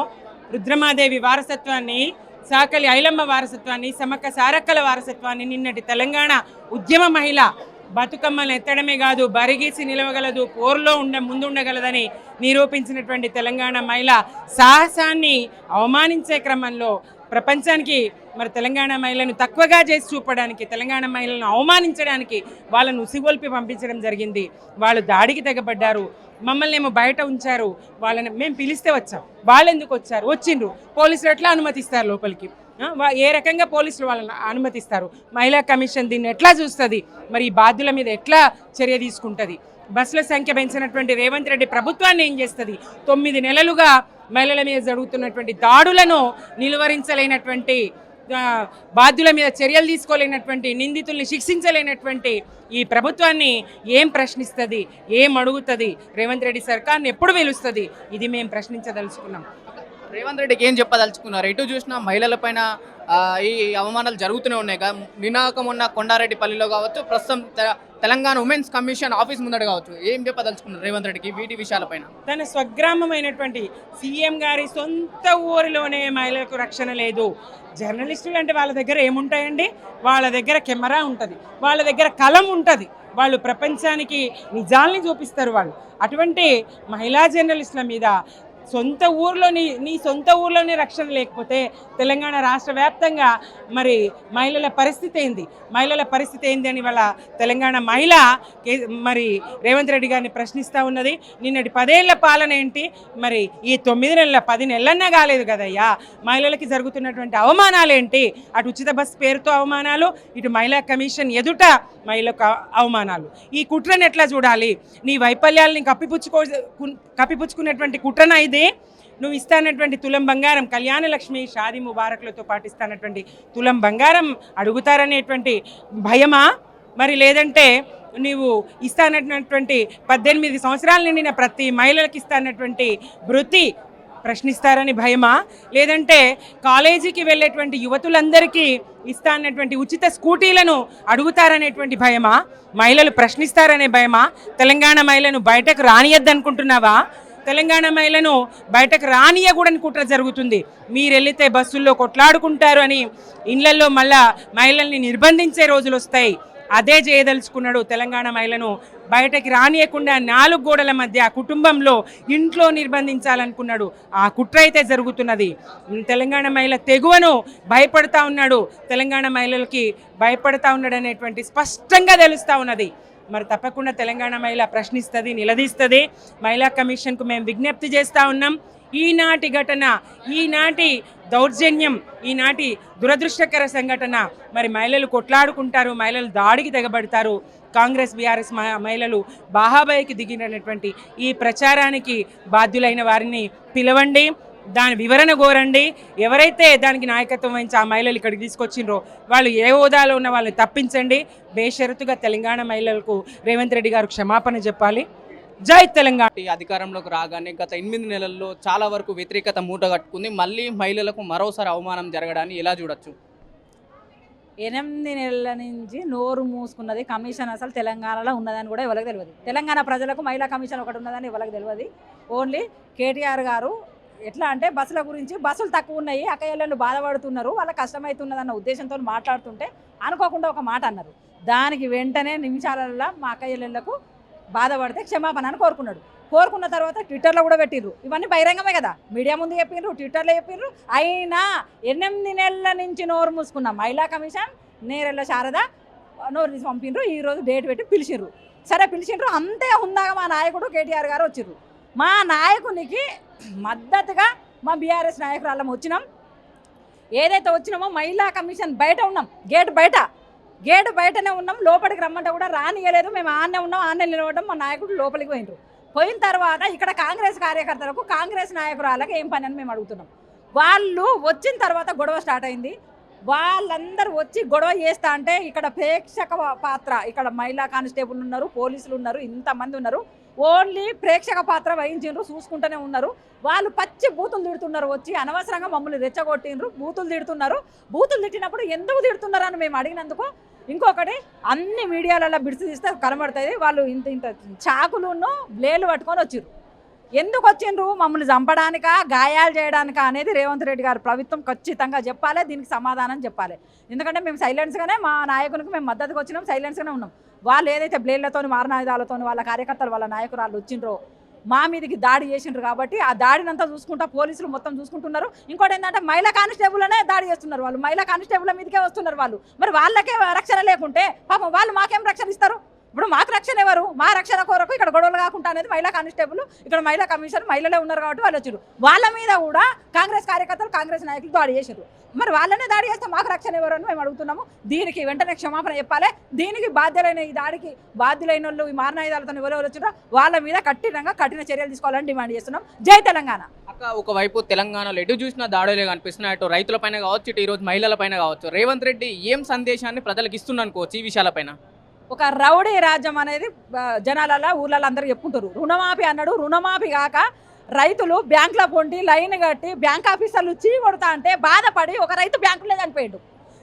రుద్రమాదేవి వారసత్వాన్ని, సాకలి ఐలమ్మ వారసత్వాన్ని, సమక్క సారక్కల వారసత్వాన్ని, నిన్నటి తెలంగాణ ఉద్యమ మహిళ బతుకమ్మను ఎత్తడమే కాదు బరిగీసి నిలవగలదు, పోరులో ముందుండగలదని నిరూపించినటువంటి తెలంగాణ మహిళ సాహసాన్ని అవమానించే క్రమంలో ప్రపంచానికి మరి తెలంగాణ మహిళను తక్కువగా చేసి చూపడానికి, తెలంగాణ మహిళలను అవమానించడానికి వాళ్ళను ఉసిగొల్పి పంపించడం జరిగింది. వాళ్ళు దాడికి తెగబడ్డారు, మమ్మల్ని ఏమో బయట ఉంచారు. వాళ్ళని మేము పిలిస్తే వచ్చాం, వాళ్ళు ఎందుకు వచ్చారు? వచ్చిండ్రు. పోలీసులు ఎట్లా అనుమతిస్తారు లోపలికి? ఏ రకంగా పోలీసులు వాళ్ళని అనుమతిస్తారు? మహిళా కమిషన్ దీన్ని ఎట్లా చూస్తుంది? మరి ఈ బాధ్యుల మీద ఎట్లా చర్య తీసుకుంటుంది? బస్సుల సంఖ్య పెంచినటువంటి రేవంత్ రెడ్డి ప్రభుత్వాన్ని ఏం చేస్తుంది? 9 నెలలుగా మహిళల మీద జరుగుతున్నటువంటి దాడులను నిలువరించలేనటువంటి, బాధ్యుల మీద చర్యలు తీసుకోలేనటువంటి, నిందితుల్ని శిక్షించలేనటువంటి ఈ ప్రభుత్వాన్ని ఏం ప్రశ్నిస్తుంది, ఏం అడుగుతుంది? రేవంత్ రెడ్డి సర్కార్ని ఎప్పుడు వెలుస్తుంది? ఇది మేము ప్రశ్నించదలుచుకున్నాం. రేవంత్ రెడ్డికి ఏం చెప్పదలుచుకున్నారు? ఎటు చూసినా మహిళలపైన ఈ అవమానాలు జరుగుతూనే ఉన్నాయి కదా. నినాకం ఉన్న కొండారెడ్డిపల్లిలో కావచ్చు, ప్రస్తుతం తెలంగాణ ఉమెన్స్ కమిషన్ ఆఫీస్ ముందట కావచ్చు, ఏం చెప్పదలుచుకున్నారు రేవంత్ రెడ్డికి వీటి విషయాలపైన? తన స్వగ్రామమైనటువంటి సీఎం గారి సొంత ఊరిలోనే మహిళలకు రక్షణ లేదు. జర్నలిస్టులు అంటే వాళ్ళ దగ్గర ఏముంటాయండి? వాళ్ళ దగ్గర కెమెరా ఉంటుంది, వాళ్ళ దగ్గర కలం ఉంటుంది, వాళ్ళు ప్రపంచానికి నిజాల్ని చూపిస్తారు వాళ్ళు. అటువంటి మహిళా జర్నలిస్టుల మీద నీ సొంత ఊర్లోనే రక్షణ లేకపోతే తెలంగాణ రాష్ట్ర వ్యాప్తంగా మరి మహిళల పరిస్థితి ఏంది అని వాళ్ళ తెలంగాణ మహిళ మరి రేవంత్ రెడ్డి గారిని ప్రశ్నిస్తూ ఉన్నది. నిన్నటి 10 ఏళ్ల పాలన ఏంటి? మరి ఈ 9 నెలల 10 నెలలన్నా కాలేదు కదయ్యా. మహిళలకి జరుగుతున్నటువంటి అవమానాలు ఏంటి? అటు ఉచిత బస్సు పేరుతో అవమానాలు, ఇటు మహిళా కమిషన్ ఎదుట మహిళలకు అవమానాలు. ఈ కుట్రను ఎట్లా చూడాలి? నీ వైఫల్యాలని కప్పిపుచ్చుకునేటువంటి కుట్రన ఇది. నువ్వు ఇస్తానటువంటి తులం బంగారం, కళ్యాణ లక్ష్మి, షాదీ ముబారక్లతో పాటు ఇస్తానటువంటి తులం బంగారం అడుగుతారనేటువంటి భయమా? మరి లేదంటే నీవు ఇస్తానటువంటి 18 సంవత్సరాల నిండిన ప్రతి మహిళలకు ఇస్తానటువంటి వృత్తి ప్రశ్నిస్తారని భయమా? లేదంటే కాలేజీకి వెళ్ళేటువంటి యువతులందరికీ ఇస్తానటువంటి ఉచిత స్కూటీలను అడుగుతారనేటువంటి భయమా? మహిళలు ప్రశ్నిస్తారనే భయమా? తెలంగాణ మహిళను బయటకు రానియద్దనుకుంటున్నావా? తెలంగాణ మహిళను బయటకు రానియకూడని కుట్ర జరుగుతుంది. మీరు వెళితే బస్సుల్లో కొట్లాడుకుంటారు అని ఇళ్లల్లో మళ్ళా మహిళల్ని నిర్బంధించే రోజులు వస్తాయి. అదే చేయదలుచుకున్నాడు. తెలంగాణ మహిళను బయటకి రానియకుండా 4 గోడల మధ్య కుటుంబంలో ఇంట్లో నిర్బంధించాలనుకున్నాడు. ఆ కుట్ర అయితే జరుగుతున్నది. తెలంగాణ మహిళ తెగువను భయపడతా ఉన్నాడు, తెలంగాణ మహిళలకి భయపడతా ఉన్నాడు అనేటువంటి స్పష్టంగా తెలుస్తూ ఉన్నది. మరి తప్పకుండా తెలంగాణ మహిళ ప్రశ్నిస్తుంది, నిలదీస్తుంది. మహిళా కమిషన్కు మేము విజ్ఞప్తి చేస్తూ ఉన్నాం. ఈనాటి ఘటన, ఈనాటి దౌర్జన్యం, ఈనాటి దురదృష్టకర సంఘటన, మరి మహిళలు కొట్లాడుకుంటారు, మహిళలు దాడికి తెగబడతారు. కాంగ్రెస్ బీఆర్ఎస్ మహిళలు బాహాబాయికి దిగినటువంటి ఈ ప్రచారానికి బాధ్యులైన వారిని పిలవండి, దాని వివరణ కోరండి. ఎవరైతే దానికి నాయకత్వం వహించి ఆ మహిళలు ఇక్కడికి తీసుకొచ్చిండ్రో వాళ్ళు ఏ హోదాలో ఉన్న వాళ్ళని తప్పించండి. బేషరతుగా తెలంగాణ మహిళలకు రేవంత్ రెడ్డి గారు క్షమాపణ చెప్పాలి. జై తెలంగాణ. అధికారంలోకి రాగానే గత 8 నెలల్లో చాలా వరకు వ్యతిరేకత మూట కట్టుకుంది. మళ్ళీ మహిళలకు మరోసారి అవమానం జరగడాన్ని ఎలా చూడొచ్చు? 8 నెలల నుంచి నోరు మూసుకున్నది కమిషన్ అసలు తెలంగాణలో ఉన్నదని కూడా ఎవరికి తెలియదు. తెలంగాణ ప్రజలకు మహిళా కమిషన్ ఒకటి ఉన్నదని ఎవరికి తెలియదు. ఓన్లీ కేటీఆర్ గారు ఎట్లా అంటే బస్సుల గురించి, బస్సులు తక్కువ ఉన్నాయి, అక్కయ్యలు బాధపడుతున్నారు, వాళ్ళకి కష్టమవుతున్నదన్న ఉద్దేశంతో మాట్లాడుతుంటే అనుకోకుండా ఒక మాట అన్నారు. దానికి వెంటనే నిమిషాలలో మా అక్కయ్యలకు బాధపడితే క్షమాపణ అని కోరుకున్న తర్వాత ట్విట్టర్లో కూడా పెట్టిర్రు. ఇవన్నీ బహిరంగమే కదా, మీడియా ముందు చెప్పిండ్రు, ట్విట్టర్లో చెప్పిండ్రు. అయినా 8 నెలల నుంచి నోరు మూసుకున్న మహిళా కమిషన్ నేరెళ్ళ శారద నోరు తీసి పంపిండ్రు. ఈరోజు డేట్ పెట్టి పిలిచిండ్రు. సరే పిలిచిండ్రు, అంతే ఉందాక మా నాయకుడు కేటీఆర్ గారు వచ్చిర్రు. మా నాయకునికి మద్దతుగా మా బీఆర్ఎస్ నాయకురాళ్ళం వచ్చినాం. ఏదైతే వచ్చినామో మహిళా కమిషన్ బయట ఉన్నాం, గేటు బయటనే ఉన్నాం, లోపలికి రమ్మంటే కూడా రానియలేదు. మేము ఆన్నే ఉన్నాం, ఆన్నే నిలవడం, మా నాయకుడు లోపలికి పోయిన తర్వాత ఇక్కడ కాంగ్రెస్ కార్యకర్తలకు కాంగ్రెస్ నాయకురాలకు ఏం పని అని మేము అడుగుతున్నాం. వాళ్ళు వచ్చిన తర్వాత గొడవ స్టార్ట్ అయింది. వాళ్ళందరూ వచ్చి గొడవ చేస్తా అంటే ఇక్కడ ప్రేక్షక పాత్ర, ఇక్కడ మహిళా కానిస్టేబుల్ ఉన్నారు, పోలీసులు ఉన్నారు, ఇంతమంది ఉన్నారు, ఓన్లీ ప్రేక్షక పాత్ర వహించిండ్రు, చూసుకుంటూనే ఉన్నారు. వాళ్ళు పచ్చి బూతులు తిడుతున్నారు, వచ్చి అనవసరంగా మమ్మల్ని రెచ్చగొట్టిండ్రు, బూతులు తిడుతున్నారు. బూతులు తిట్టినప్పుడు ఎందుకు తిడుతున్నారు అని మేము అడిగినందుకు ఇంకొకటి అన్ని మీడియాలలో బిడిసి తీస్తే కనబడుతుంది. వాళ్ళు ఇంత చాకులను బ్లేలు పట్టుకొని వచ్చిర్రు. ఎందుకు వచ్చిండ్రు? మమ్మల్ని చంపడానికా, గాయాలు చేయడానికా అనేది రేవంత్ రెడ్డి గారు ప్రభుత్వం ఖచ్చితంగా చెప్పాలి, దీనికి సమాధానం చెప్పాలి. ఎందుకంటే మేము సైలెన్స్గానే మా నాయకునికి మేము మద్దతుకు వచ్చినాం, సైలెన్స్గానే ఉన్నాం. వాళ్ళు ఏదైతే బ్లేడ్లతో మారణాయుధాలతో వాళ్ళ కార్యకర్తలు వాళ్ళ నాయకురాలు వచ్చిండ్రో మా మీదకి దాడి చేసిండ్రు కాబట్టి ఆ దాడినంతా చూసుకుంటా పోలీసులు మొత్తం చూసుకుంటున్నారు. ఇంకోటి ఏంటంటే మహిళా కానిస్టేబుల్నే దాడి చేస్తున్నారు. వాళ్ళు మహిళా కానిస్టేబుల్ మీదకే వస్తున్నారు. వాళ్ళు మరి వాళ్ళకే రక్షణ లేకుంటే పాపం వాళ్ళు మాకేం రక్షణ ఇస్తారు? ఇప్పుడు మాకు రక్షణ ఎవరు? మా రక్షణ కొరకు ఇక్కడ గొడవలు కాకుండా అనేది మహిళా కానిస్టేబుల్, ఇక్కడ మహిళా కమిషన్, మహిళలే ఉన్నారు కాబట్టి వాళ్ళు వచ్చారు. వాళ్ళ మీద కూడా కాంగ్రెస్ కార్యకర్తలు కాంగ్రెస్ నాయకులు దాడి చేశారు. మరి వాళ్ళనే దాడి చేస్తే మాకు రక్షణ ఎవరు అని మేము అడుగుతున్నాము. దీనికి వెంటనే క్షమాపణ చెప్పాలి. దీనికి బాధ్యులైన ఈ దాడికి బాధ్యులైన వాళ్ళు ఈ మారణాయుధాలతో ఎవరెవరు వచ్చినా వాళ్ళ మీద కఠిన చర్యలు తీసుకోవాలని డిమాండ్ చేస్తున్నాం. జై తెలంగాణ. అక్క, ఒకవైపు తెలంగాణలో ఎటు చూసినా దాడులే కనిపిస్తున్నాయి. అటు రైతులపైన కావచ్చు, ఇటు ఈరోజు మహిళలపైన కావచ్చు. రేవంత్ రెడ్డి ఏం సందేశాన్ని ప్రజలకు ఇస్తున్నా అనుకోవచ్చు ఈ విషయాలపైన? ఒక రౌడీ రాజ్యం అనేది జనాలలో ఊళ్ళలో అందరూ చెప్పుకుంటారు. రుణమాఫీ అన్నాడు, రుణమాఫీ కాక రైతులు బ్యాంకులో పొండి లైన్ కట్టి బ్యాంక్ ఆఫీసర్లు కొడతా అంటే బాధపడి ఒక రైతు బ్యాంకులో చనిపోయాడు.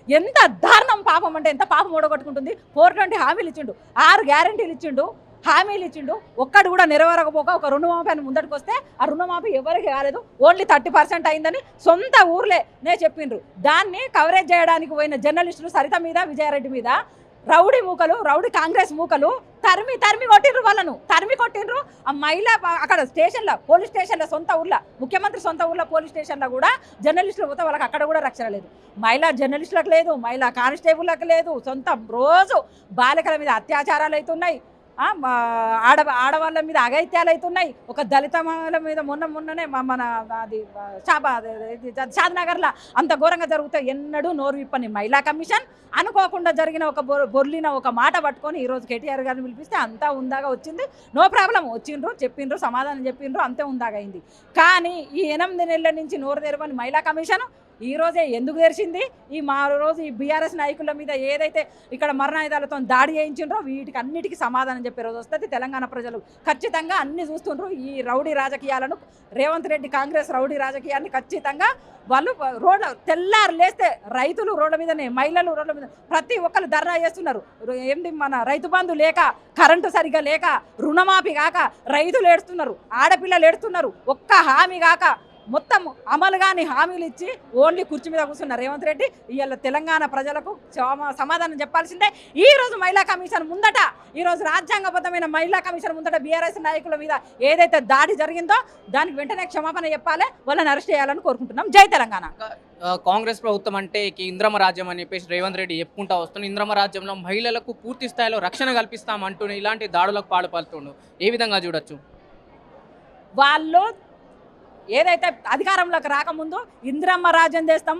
ఎంత దారుణం పాపం అంటే ఎంత పాపం ఓడగొట్టుకుంటుంది. 420 హామీలు ఇచ్చిండు, 6 గ్యారంటీలు ఇచ్చిండు, హామీలు ఇచ్చిండు, ఒక్కడు కూడా నెరవేరకపోక ఒక రుణమాఫీ అని ముందటికి వస్తే ఆ రుణమాఫీ ఎవరికి కాలేదు, ఓన్లీ 30% అయిందని సొంత ఊర్లేనే చెప్పిండ్రు. దాన్ని కవరేజ్ చేయడానికి పోయిన జర్నలిస్టులు సరిత మీద, విజయారెడ్డి మీద రౌడీ కాంగ్రెస్ మూకలు తరిమి కొట్టిండ్రు. వాళ్ళను తరిమి కొట్టిండ్రు. ఆ మహిళ అక్కడ స్టేషన్లో, పోలీస్ స్టేషన్లో, సొంత ఊర్లో, ముఖ్యమంత్రి సొంత ఊర్లో పోలీస్ స్టేషన్లో కూడా జర్నలిస్టులు పోతే వాళ్ళకి అక్కడ కూడా రక్షణ లేదు. మహిళా జర్నలిస్టులకు లేదు, మహిళా కానిస్టేబుల్లకు లేదు. రోజు బాలికల మీద అత్యాచారాలు అవుతున్నాయి, ఆడవాళ్ళ మీద అఘాయిత్యాలు అవుతున్నాయి. ఒక దళిత మహిళల మీద మొన్ననే మన అది షాద్నగర్లో అంత ఘోరంగా జరుగుతాయి. ఎన్నడూ నోరు విప్పని మహిళా కమిషన్ అనుకోకుండా జరిగిన ఒక బొర్లిన ఒక మాట పట్టుకొని ఈరోజు కేటీఆర్ గారిని పిలిపిస్తే అంతా ఉందాగా వచ్చింది. నో ప్రాబ్లం, వచ్చిండ్రు, చెప్పిండ్రు, సమాధానం చెప్పిండ్రు, అంతే ఉందాగా అయింది. కానీ ఈ 8 నెలల నుంచి నోరు తెరవని మహిళా కమిషన్ ఈ రోజే ఎందుకు తెరిచింది? రోజు ఈ బీఆర్ఎస్ నాయకుల మీద ఏదైతే ఇక్కడ మరణాయుధాలతో దాడి చేయించిండ్రో వీటికి అన్నిటికీ సమాధానం చెప్పే రోజు వస్తుంది. తెలంగాణ ప్రజలు ఖచ్చితంగా అన్ని చూస్తుండ్రు. ఈ రౌడీ రాజకీయాలను, రేవంత్ రెడ్డి కాంగ్రెస్ రౌడీ రాజకీయాన్ని ఖచ్చితంగా వాళ్ళు తెల్లారు లేస్తే రైతులు రోడ్ల మీదనే, మహిళలు రోడ్ల మీద, ప్రతి ఒక్కరు ధర్నా చేస్తున్నారు. ఏంటి మన రైతు బంధు లేక, కరెంటు సరిగ్గా లేక, రుణమాఫీ కాక రైతులు ఏడుస్తున్నారు, ఆడపిల్లలు ఏడుస్తున్నారు. ఒక్క హామీ కాక మొత్తం అమలు కాని హామీలు ఇచ్చి ఓన్లీ కుర్చీ మీద కూర్చున్న రేవంత్ రెడ్డి ఇవాళ తెలంగాణ ప్రజలకు సమాధానం చెప్పాల్సిందే. ఈరోజు మహిళా కమిషన్ ముందట, ఈరోజు రాజ్యాంగబద్ధమైన మహిళా కమిషన్ ముందట బీఆర్ఎస్ నాయకుల మీద ఏదైతే దాడి జరిగిందో దానికి వెంటనే క్షమాపణ చెప్పాలి, వాళ్ళని అరెస్ట్ చేయాలని కోరుకుంటున్నాం. జై తెలంగాణ. కాంగ్రెస్ ప్రభుత్వం అంటే ఇంద్రమ రాజ్యం అని చెప్పేసి రేవంత్ రెడ్డి చెప్పుకుంటా వస్తుంది. ఇంద్రమ రాజ్యంలో మహిళలకు పూర్తి స్థాయిలో రక్షణ కల్పిస్తామంటూనే ఇలాంటి దాడులకు పాల్పడుతుండు. ఏ విధంగా చూడొచ్చు? వాళ్ళు ఏదైతే అధికారంలోకి రాకముందు ఇందిరమ్మ రాజ్యం చేస్తాం,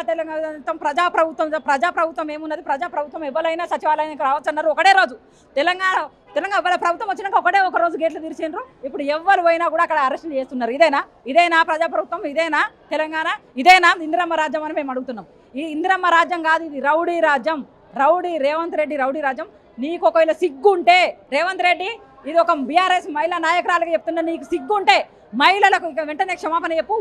తెలంగాణ చేస్తాం, ప్రజాప్రభుత్వం ఏమున్నది, ప్రజాప్రభుత్వం ఎవరైనా సచివాలయానికి రావచ్చు అన్నారు. ఒకటే రోజు తెలంగాణ వాళ్ళ ప్రభుత్వం వచ్చినాక ఒక రోజు గేట్లు తెరిచిండ్రు. ఇప్పుడు ఎవరు పోయినా కూడా అక్కడ అరెస్ట్ చేస్తున్నారు. ఇదేనా ప్రజాప్రభుత్వం? ఇదేనా తెలంగాణ? ఇదేనా ఇందిరమ్మ రాజ్యం అని మేము అడుగుతున్నాం. ఈ ఇందిరమ్మ రాజ్యం కాదు, ఇది రౌడీ రాజ్యం. రేవంత్ రెడ్డి రౌడీ రాజ్యం. నీకు ఒకవేళ సిగ్గుంటే రేవంత్ రెడ్డి, ఇది ఒక బీఆర్ఎస్ మహిళా నాయకురాలుగా చెప్తున్నా, నీకు సిగ్గుంటే మహిళలకు ఇక వెంటనే క్షమాపణ చెప్పు.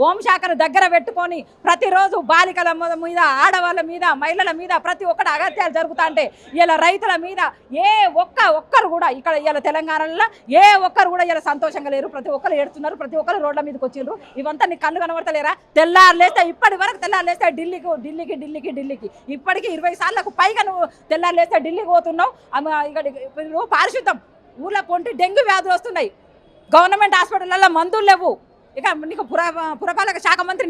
హోంశాఖను దగ్గర పెట్టుకొని ప్రతిరోజు బాలికల మీద, ఆడవాళ్ళ మీద, మహిళల మీద ప్రతి ఒక్కటి అగత్యాలు జరుగుతా అంటే ఇలా రైతుల మీద ఒక్కరు కూడా ఇక్కడ ఇలా తెలంగాణలో కూడా ఇలా సంతోషంగా లేరు. ప్రతి ఒక్కరు ఏడుతున్నారు, ప్రతి ఒక్కరు రోడ్ల మీదకి వచ్చిండ్రు. ఇవంతా నీ కళ్ళు కనబడతలేరా? తెల్లారులేస్తే ఇప్పటి వరకు తెల్లారులేస్తే ఢిల్లీకి ఇప్పటికీ 20 సార్లకు పైగా నువ్వు తెల్లారులేస్తే ఢిల్లీకి పోతున్నావు. ఇక్కడ పారిశుద్ధం, ఊళ్ళో పొంటి డెంగ్యూ వ్యాధులు వస్తున్నాయి, గవర్నమెంట్ హాస్పిటల్లో మందులు లేవు, ఇక నీకు పురపాలక శాఖ మంత్రి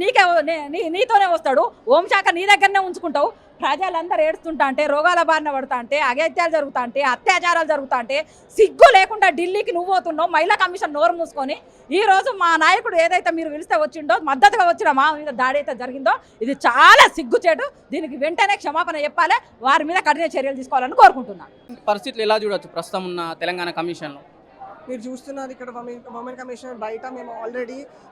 నీతోనే వస్తాడు, హోంశాఖ నీ దగ్గరనే ఉంచుకుంటావు. ప్రజలందరూ ఏడుస్తుంటా అంటే, రోగాల బారిన పడుతా అంటే, అగత్యాలు జరుగుతా అంటే, అత్యాచారాలు జరుగుతా అంటే సిగ్గు లేకుండా ఢిల్లీకి నువ్వు పోతున్నావు మహిళా కమిషన్ నోరు మూసుకొని. ఈరోజు మా నాయకుడు ఏదైతే మీరు పిలిస్తే వచ్చిండో, మద్దతుగా వచ్చిన మా మీద దాడి అయితే జరిగిందో ఇది చాలా సిగ్గుచేటు. దీనికి వెంటనే క్షమాపణ చెప్పాలి, వారి మీద కఠిన చర్యలు తీసుకోవాలని కోరుకుంటున్నాను. పరిస్థితులు ఎలా చూడొచ్చు ప్రస్తుతం ఉన్న తెలంగాణ కమిషన్లో? మీరు చూస్తున్నారు ఇక్కడ ఉమెన్ కమిషనర్ బయట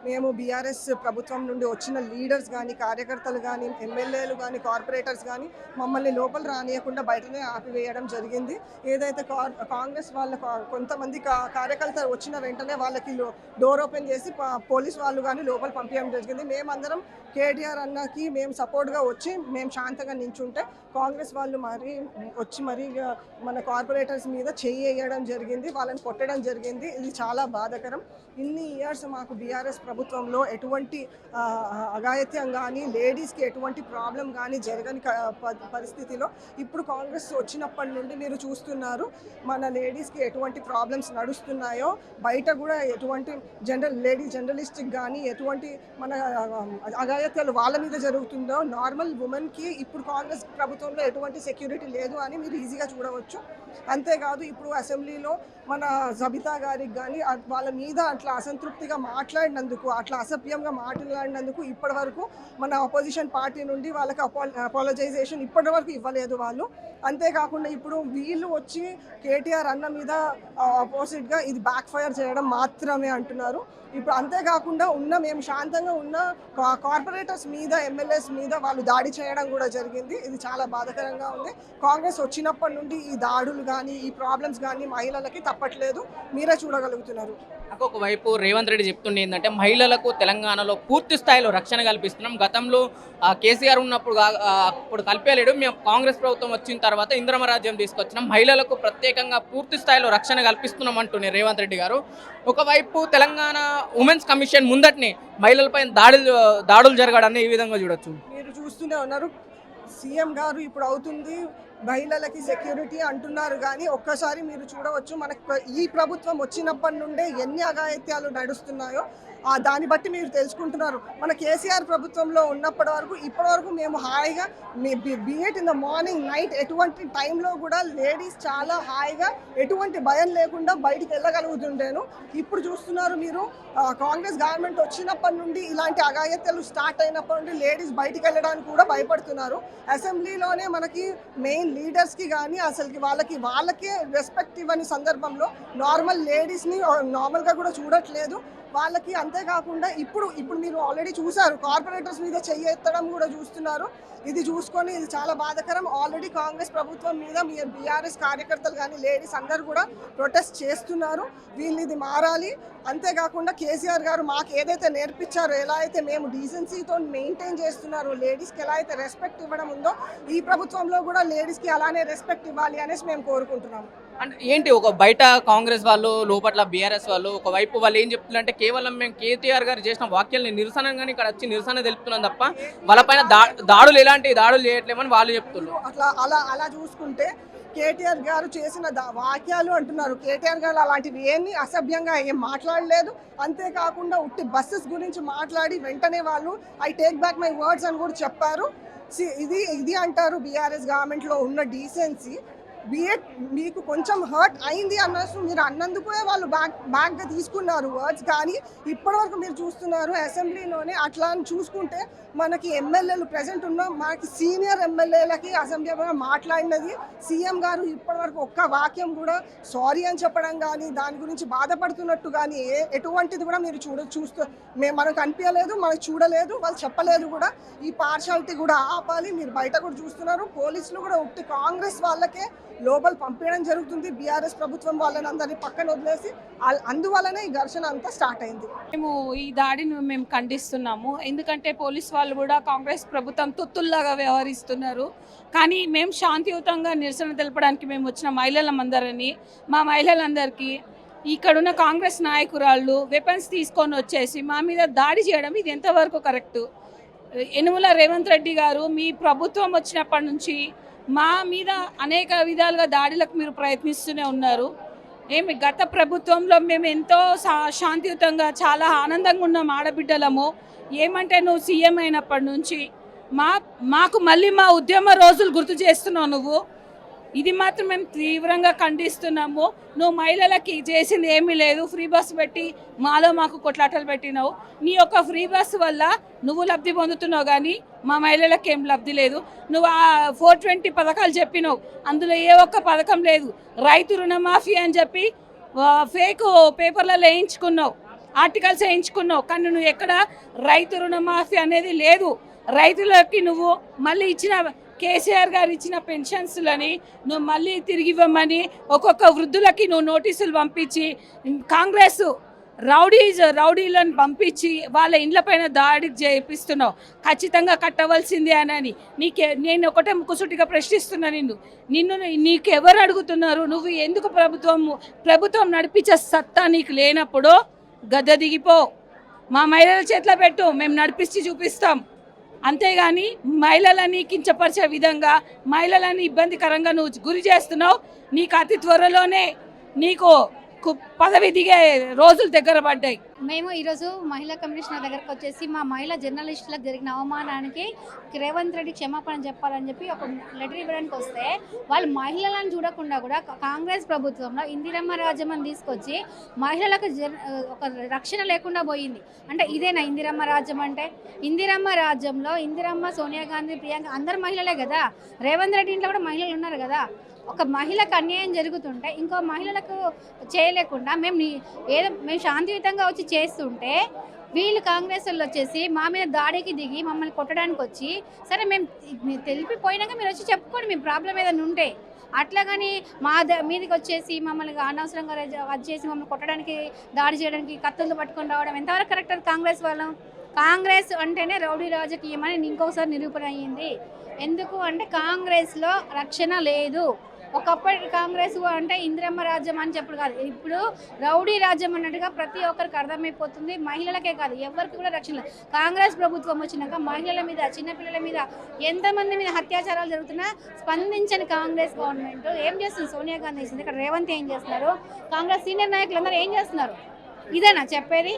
మేము బీఆర్ఎస్ ప్రభుత్వం నుండి వచ్చిన లీడర్స్ కానీ, కార్యకర్తలు కానీ, ఎమ్మెల్యేలు కానీ, కార్పొరేటర్స్ కానీ మమ్మల్ని లోపల రానియకుండా బయటనే ఆపివేయడం జరిగింది. ఏదైతే కాంగ్రెస్ వాళ్ళ కొంతమంది కార్యకర్తలు వచ్చిన వెంటనే వాళ్ళకి డోర్ ఓపెన్ చేసి పోలీస్ వాళ్ళు కానీ లోపల పంపించడం జరిగింది. మేమందరం కేటీఆర్ అన్నకి మేము సపోర్ట్గా వచ్చి మేము శాంతంగా నించుంటే కాంగ్రెస్ వాళ్ళు వచ్చి మన కార్పొరేటర్స్ మీద వేయడం జరిగింది, వాళ్ళని కొట్టడం జరిగింది. ఇది చాలా బాధాకరం. ఇన్ని ఇయర్స్ మాకు బీఆర్ఎస్ ప్రభుత్వంలో ఎటువంటి అఘాయిత్యం కానీ, లేడీస్కి ఎటువంటి ప్రాబ్లం కానీ జరగని పరిస్థితిలో ఇప్పుడు కాంగ్రెస్ వచ్చినప్పటి నుండి మీరు చూస్తున్నారు మన లేడీస్కి ఎటువంటి ప్రాబ్లమ్స్ నడుస్తున్నాయో. బయట కూడా ఎటువంటి జర్నలిస్ట్కి కానీ ఎటువంటి మన అఘాయిత్యాలు వాళ్ళ మీద జరుగుతుందో, నార్మల్ ఉమెన్కి ఇప్పుడు కాంగ్రెస్ ప్రభుత్వంలో ఎటువంటి సెక్యూరిటీ లేదు అని మీరు ఈజీగా చూడవచ్చు. అంతేకాదు ఇప్పుడు అసెంబ్లీలో మన జబితా గారికి కానీ వాళ్ళ మీద అట్లా అసంతృప్తిగా మాట్లాడినందుకు, అట్లా అసభ్యంగా మాట్లాడినందుకు ఇప్పటి వరకు మన అపోజిషన్ పార్టీ నుండి వాళ్ళకి అపాలజైజేషన్ ఇప్పటి వరకు ఇవ్వలేదు వాళ్ళు. అంతేకాకుండా ఇప్పుడు వీళ్ళు వచ్చి కేటీఆర్ అన్న మీద ఆపోజిట్గా ఇది బ్యాక్ ఫైర్ చేయడం మాత్రమే అంటున్నారు. ఇప్పుడు అంతేకాకుండా మేము శాంతంగా ఉన్న కార్పొరేటర్స్ మీద, ఎమ్మెల్యేస్ మీద వాళ్ళు దాడి చేయడం కూడా జరిగింది. ఇది చాలా బాధాకరంగా ఉంది. కాంగ్రెస్ వచ్చినప్పటి నుండి ఈ దాడులు కానీ, ఈ ప్రాబ్లమ్స్ కానీ మహిళలకి తప్పట్లేదు, మీరే చూడగలుగుతున్నారు. ఒకవైపు రేవంత్ రెడ్డి చెప్తుండే ఏంటంటే మహిళలకు తెలంగాణలో పూర్తి స్థాయిలో రక్షణ కల్పిస్తున్నాం. గతంలో కేసీఆర్ ఉన్నప్పుడు అప్పుడు కల్పేలేడు, మేము కాంగ్రెస్ ప్రభుత్వం వచ్చిన తర్వాత ఇందిరమ్మ రాజ్యం తీసుకొచ్చినాం, మహిళలకు ప్రత్యేకంగా పూర్తి స్థాయిలో రక్షణ కల్పిస్తున్నాం అంటున్నారు రేవంత్ రెడ్డి గారు. ఒకవైపు తెలంగాణ ఉమెన్స్ కమిషన్ ముందటిని మహిళలపై దాడులు జరగడాన్ని ఈ విధంగా చూడొచ్చు. మీరు చూస్తూనే ఉన్నారు, సీఎం గారు ఇప్పుడు అవుతుంది మహిళలకి సెక్యూరిటీ అంటున్నారు, కానీ ఒక్కసారి మీరు చూడవచ్చు మనకు ఈ ప్రభుత్వం వచ్చినప్పటి నుండే ఎన్ని అఘాయిత్యాలు నడుస్తున్నాయో దాన్ని బట్టి మీరు తెలుసుకుంటున్నారు. మన కేసీఆర్ ప్రభుత్వంలో ఉన్నప్పటి వరకు ఇప్పటి వరకు మేము హాయిగా బీఎట్ ఇన్ ద మార్నింగ్ నైట్ ఎటువంటి టైంలో కూడా లేడీస్ చాలా హాయిగా ఎటువంటి భయం లేకుండా బయటికి వెళ్ళగలుగుతుంటాను. ఇప్పుడు చూస్తున్నారు మీరు కాంగ్రెస్ గవర్నమెంట్ వచ్చినప్పటి నుండి ఇలాంటి అఘాయిత్యాలు స్టార్ట్ అయినప్పటి నుండి లేడీస్ బయటికి వెళ్ళడానికి కూడా భయపడుతున్నారు. అసెంబ్లీలోనే మనకి మెయిన్ లీడర్స్కి కానీ అసలుకి వాళ్ళకే రెస్పెక్ట్ ఇవ్వని సందర్భంలో నార్మల్ లేడీస్ని నార్మల్గా కూడా చూడట్లేదు వాళ్ళకి. అంతేకాకుండా ఇప్పుడు మీరు ఆల్రెడీ చూసారు కార్పొరేటర్స్ మీద ఎత్తడం కూడా చూస్తున్నారు. ఇది చూసుకొని ఇది చాలా బాధాకరం. ఆల్రెడీ కాంగ్రెస్ ప్రభుత్వం మీద మీ బీఆర్ఎస్ కార్యకర్తలు కానీ లేడీస్ అందరూ కూడా ప్రొటెస్ట్ చేస్తున్నారు. వీళ్ళు ఇది మారాలి. అంతేకాకుండా కేసీఆర్ గారు మాకు ఏదైతే నేర్పించారో, ఎలా అయితే మేము డీసెన్సీతో మెయింటైన్ చేస్తున్నారో, లేడీస్కి ఎలా అయితే రెస్పెక్ట్ ఇవ్వడం ఉందో ఈ ప్రభుత్వంలో కూడా లేడీస్కి అలానే రెస్పెక్ట్ ఇవ్వాలి అనేసి మేము కోరుకుంటున్నాము. అంటే ఏంటి ఒక బయట కాంగ్రెస్ వాళ్ళు, లోపల బీఆర్ఎస్ వాళ్ళు, ఒకవైపు వాళ్ళు ఏం చెప్తున్నారంటే కేవలం మేము కేటీఆర్ గారు చేసిన వాక్యాలని నిరసనగానే ఇక్కడ వచ్చి నిరసన తెలుపుతున్నాం తప్ప వాళ్ళపైన ఎలాంటి దాడులు చేయట్లేమని వాళ్ళు చెప్తున్నారు. అలా చూసుకుంటే కేటీఆర్ గారు చేసిన వాక్యాలు అంటున్నారు. కేటీఆర్ గారు అలాంటివి ఏమీ అసభ్యంగా ఏం మాట్లాడలేదు. అంతేకాకుండా ఉట్టి బస్సెస్ గురించి మాట్లాడి వెంటనే వాళ్ళు I take back my words అని కూడా చెప్పారు. ఇది అంటారు బీఆర్ఎస్ గవర్నమెంట్లో ఉన్న డీసెన్సీ. బిఎడ్ మీకు కొంచెం హర్ట్ అయింది అన్నట్టు మీరు అన్నందుకే వాళ్ళు బ్యాక్గా తీసుకున్నారు వర్డ్స్. కానీ ఇప్పటివరకు మీరు చూస్తున్నారు అసెంబ్లీలోనే అట్లా చూసుకుంటే మనకి ఎమ్మెల్యేలు ప్రజెంట్ ఉన్న మనకి సీనియర్ ఎమ్మెల్యేలకి అసెంబ్లీలో మాట్లాడినది సీఎం గారు ఇప్పటివరకు ఒక్క వాక్యం కూడా సారీ అని చెప్పడం కానీ, దాని గురించి బాధపడుతున్నట్టు కానీ ఎటువంటిది కూడా మీరు మనకు అనిపించలేదు, మనకు చూడలేదు, వాళ్ళు చెప్పలేదు కూడా. ఈ పార్షాలిటీ కూడా ఆపాలి. మీరు బయట కూడా చూస్తున్నారు పోలీసులు కూడా ఉట్టి కాంగ్రెస్ వాళ్ళకే లోపల పంపించడం జరుగుతుంది. బీఆర్ఎస్ ప్రభుత్వం వాళ్ళని అందరినీ పక్కన వదిలేసి అందువల్లనే ఈ ఘర్షణ అంతా స్టార్ట్ అయింది. మేము ఈ దాడిని మేము ఖండిస్తున్నాము. ఎందుకంటే పోలీస్ వాళ్ళు కూడా కాంగ్రెస్ ప్రభుత్వం తొత్తుల్లాగా వ్యవహరిస్తున్నారు. కానీ మేము శాంతియుతంగా నిరసన తెలపడానికి మేము వచ్చిన మా మహిళలందరికీ ఇక్కడున్న కాంగ్రెస్ నాయకురాళ్ళు వెపన్స్ తీసుకొని వచ్చేసి మా మీద దాడి చేయడం ఇది ఎంతవరకు కరెక్టు? యనుమల రేవంత్ రెడ్డి గారు మీ ప్రభుత్వం వచ్చినప్పటి నుంచి మా మీద అనేక విధాలుగా దాడులకు మీరు ప్రయత్నిస్తూనే ఉన్నారు. ఏమి గత ప్రభుత్వంలో మేము ఎంతో శాంతియుతంగా చాలా ఆనందంగా ఉన్నాం ఆడబిడ్డలము. ఏమంటే నువ్వు సీఎం అయినప్పటి నుంచి మాకు మళ్ళీ మా ఉద్యమ రోజులు గుర్తు చేస్తున్నావు నువ్వు. ఇది మాత్రం మేము తీవ్రంగా ఖండిస్తున్నాము. నువ్వు మహిళలకి చేసింది ఏమీ లేదు. ఫ్రీ బస్ పెట్టి మాకు కొట్లాటలు పెట్టినావు. నీ యొక్క ఫ్రీ బస్ వల్ల నువ్వు లబ్ధి పొందుతున్నావు కానీ మా మహిళలకు ఏం లబ్ధి లేదు. నువ్వు ఆ 420 పథకాలు చెప్పినావు, అందులో ఏ ఒక్క పథకం లేదు. రైతు రుణమాఫీ అని చెప్పి ఫేక్ పేపర్లలో వేయించుకున్నావు, ఆర్టికల్స్ వేయించుకున్నావు, కానీ నువ్వు ఎక్కడ రైతు రుణమాఫీ అనేది లేదు. రైతులకి నువ్వు మళ్ళీ ఇచ్చిన కేసీఆర్ గారు ఇచ్చిన పెన్షన్స్లని నువ్వు మళ్ళీ తిరిగి ఇవ్వమని ఒక్కొక్క వృద్ధులకి నువ్వు నోటీసులు పంపించి కాంగ్రెస్ రౌడీలను పంపించి వాళ్ళ ఇండ్లపైన దాడికి చేపిస్తున్నావు. ఖచ్చితంగా కట్టవలసిందే అని నేను ఒకటే ముక్కుసూటిగా ప్రశ్నిస్తున్నా నిన్ను నీకెవరు అడుగుతున్నారు? నువ్వు ఎందుకు ప్రభుత్వం నడిపించే సత్తా నీకు లేనప్పుడు గద్ద దిగిపో, మా మహిళల చేతిలో పెట్టు, మేము నడిపించి చూపిస్తాం. అంతేగాని మహిళలని కించపరిచే విధంగా మహిళలని ఇబ్బందికరంగా నువ్వు గురి చేస్తున్నావు. నీకు అతి త్వరలోనే నీకు పదవి దిగే రోజులు దగ్గర పడ్డాయి. మేము ఈరోజు మహిళా కమిషనర్ దగ్గరకు వచ్చేసి మా మహిళా జర్నలిస్టులకు జరిగిన అవమానానికి రేవంత్ రెడ్డి క్షమాపణ చెప్పాలని చెప్పి ఒక లెటర్ ఇవ్వడానికి వస్తే వాళ్ళు మహిళలను చూడకుండా కూడా కాంగ్రెస్ ప్రభుత్వంలో ఇందిరమ్మ రాజ్యం తీసుకొచ్చి మహిళలకు ఒక రక్షణ లేకుండా పోయింది. అంటే ఇదేనా ఇందిరమ్మ రాజ్యం అంటే? ఇందిరమ్మ రాజ్యంలో ఇందిరమ్మ, సోనియా గాంధీ, ప్రియాంక అందరు మహిళలే కదా. రేవంత్ రెడ్డి ఇంట్లో కూడా మహిళలు ఉన్నారు కదా. ఒక మహిళకు అన్యాయం జరుగుతుంటే ఇంకో మహిళలకు చేయలేకుండా మేము శాంతియుతంగా వచ్చి చేస్తుంటే వీళ్ళు కాంగ్రెస్ వాళ్ళు వచ్చేసి మా మీద దాడికి దిగి మమ్మల్ని కొట్టడానికి వచ్చి, సరే మేము తెలిపిపోయినాక మీరు వచ్చి చెప్పుకోండి మీ ప్రాబ్లం ఏదైనా ఉంటే, అట్లా కానీ మీదకి వచ్చేసి మమ్మల్ని అనవసరంగా వచ్చేసి మమ్మల్ని కొట్టడానికి, దాడి చేయడానికి కత్తులు పట్టుకొని రావడం ఎంతవరకు కరెక్ట్? అది కాంగ్రెస్ వాళ్ళం. కాంగ్రెస్ అంటేనే రౌడీ రాజకీయం అని ఇంకొకసారి నిరూపణ అయ్యింది. ఎందుకు అంటే కాంగ్రెస్లో రక్షణ లేదు. ఒకప్పటి కాంగ్రెస్ అంటే ఇందిరమ్మ రాజ్యం అని చెప్పడు కాదు, ఇప్పుడు రౌడీ రాజ్యం అన్నట్టుగా ప్రతి ఒక్కరికి అర్థమైపోతుంది. మహిళలకే కాదు ఎవరికి కూడా రక్షణ లేదు. కాంగ్రెస్ ప్రభుత్వం వచ్చినాక మహిళల మీద, చిన్నపిల్లల మీద, ఎంతమంది మీద అత్యాచారాలు జరుగుతున్నా స్పందించని కాంగ్రెస్ గవర్నమెంట్ ఏం చేస్తుంది? సోనియా గాంధీ చేసింది. ఇక్కడ రేవంత్ ఏం చేస్తున్నారు? కాంగ్రెస్ సీనియర్ నాయకులందరూ ఏం చేస్తున్నారు? ఇదేనా చెప్పేది?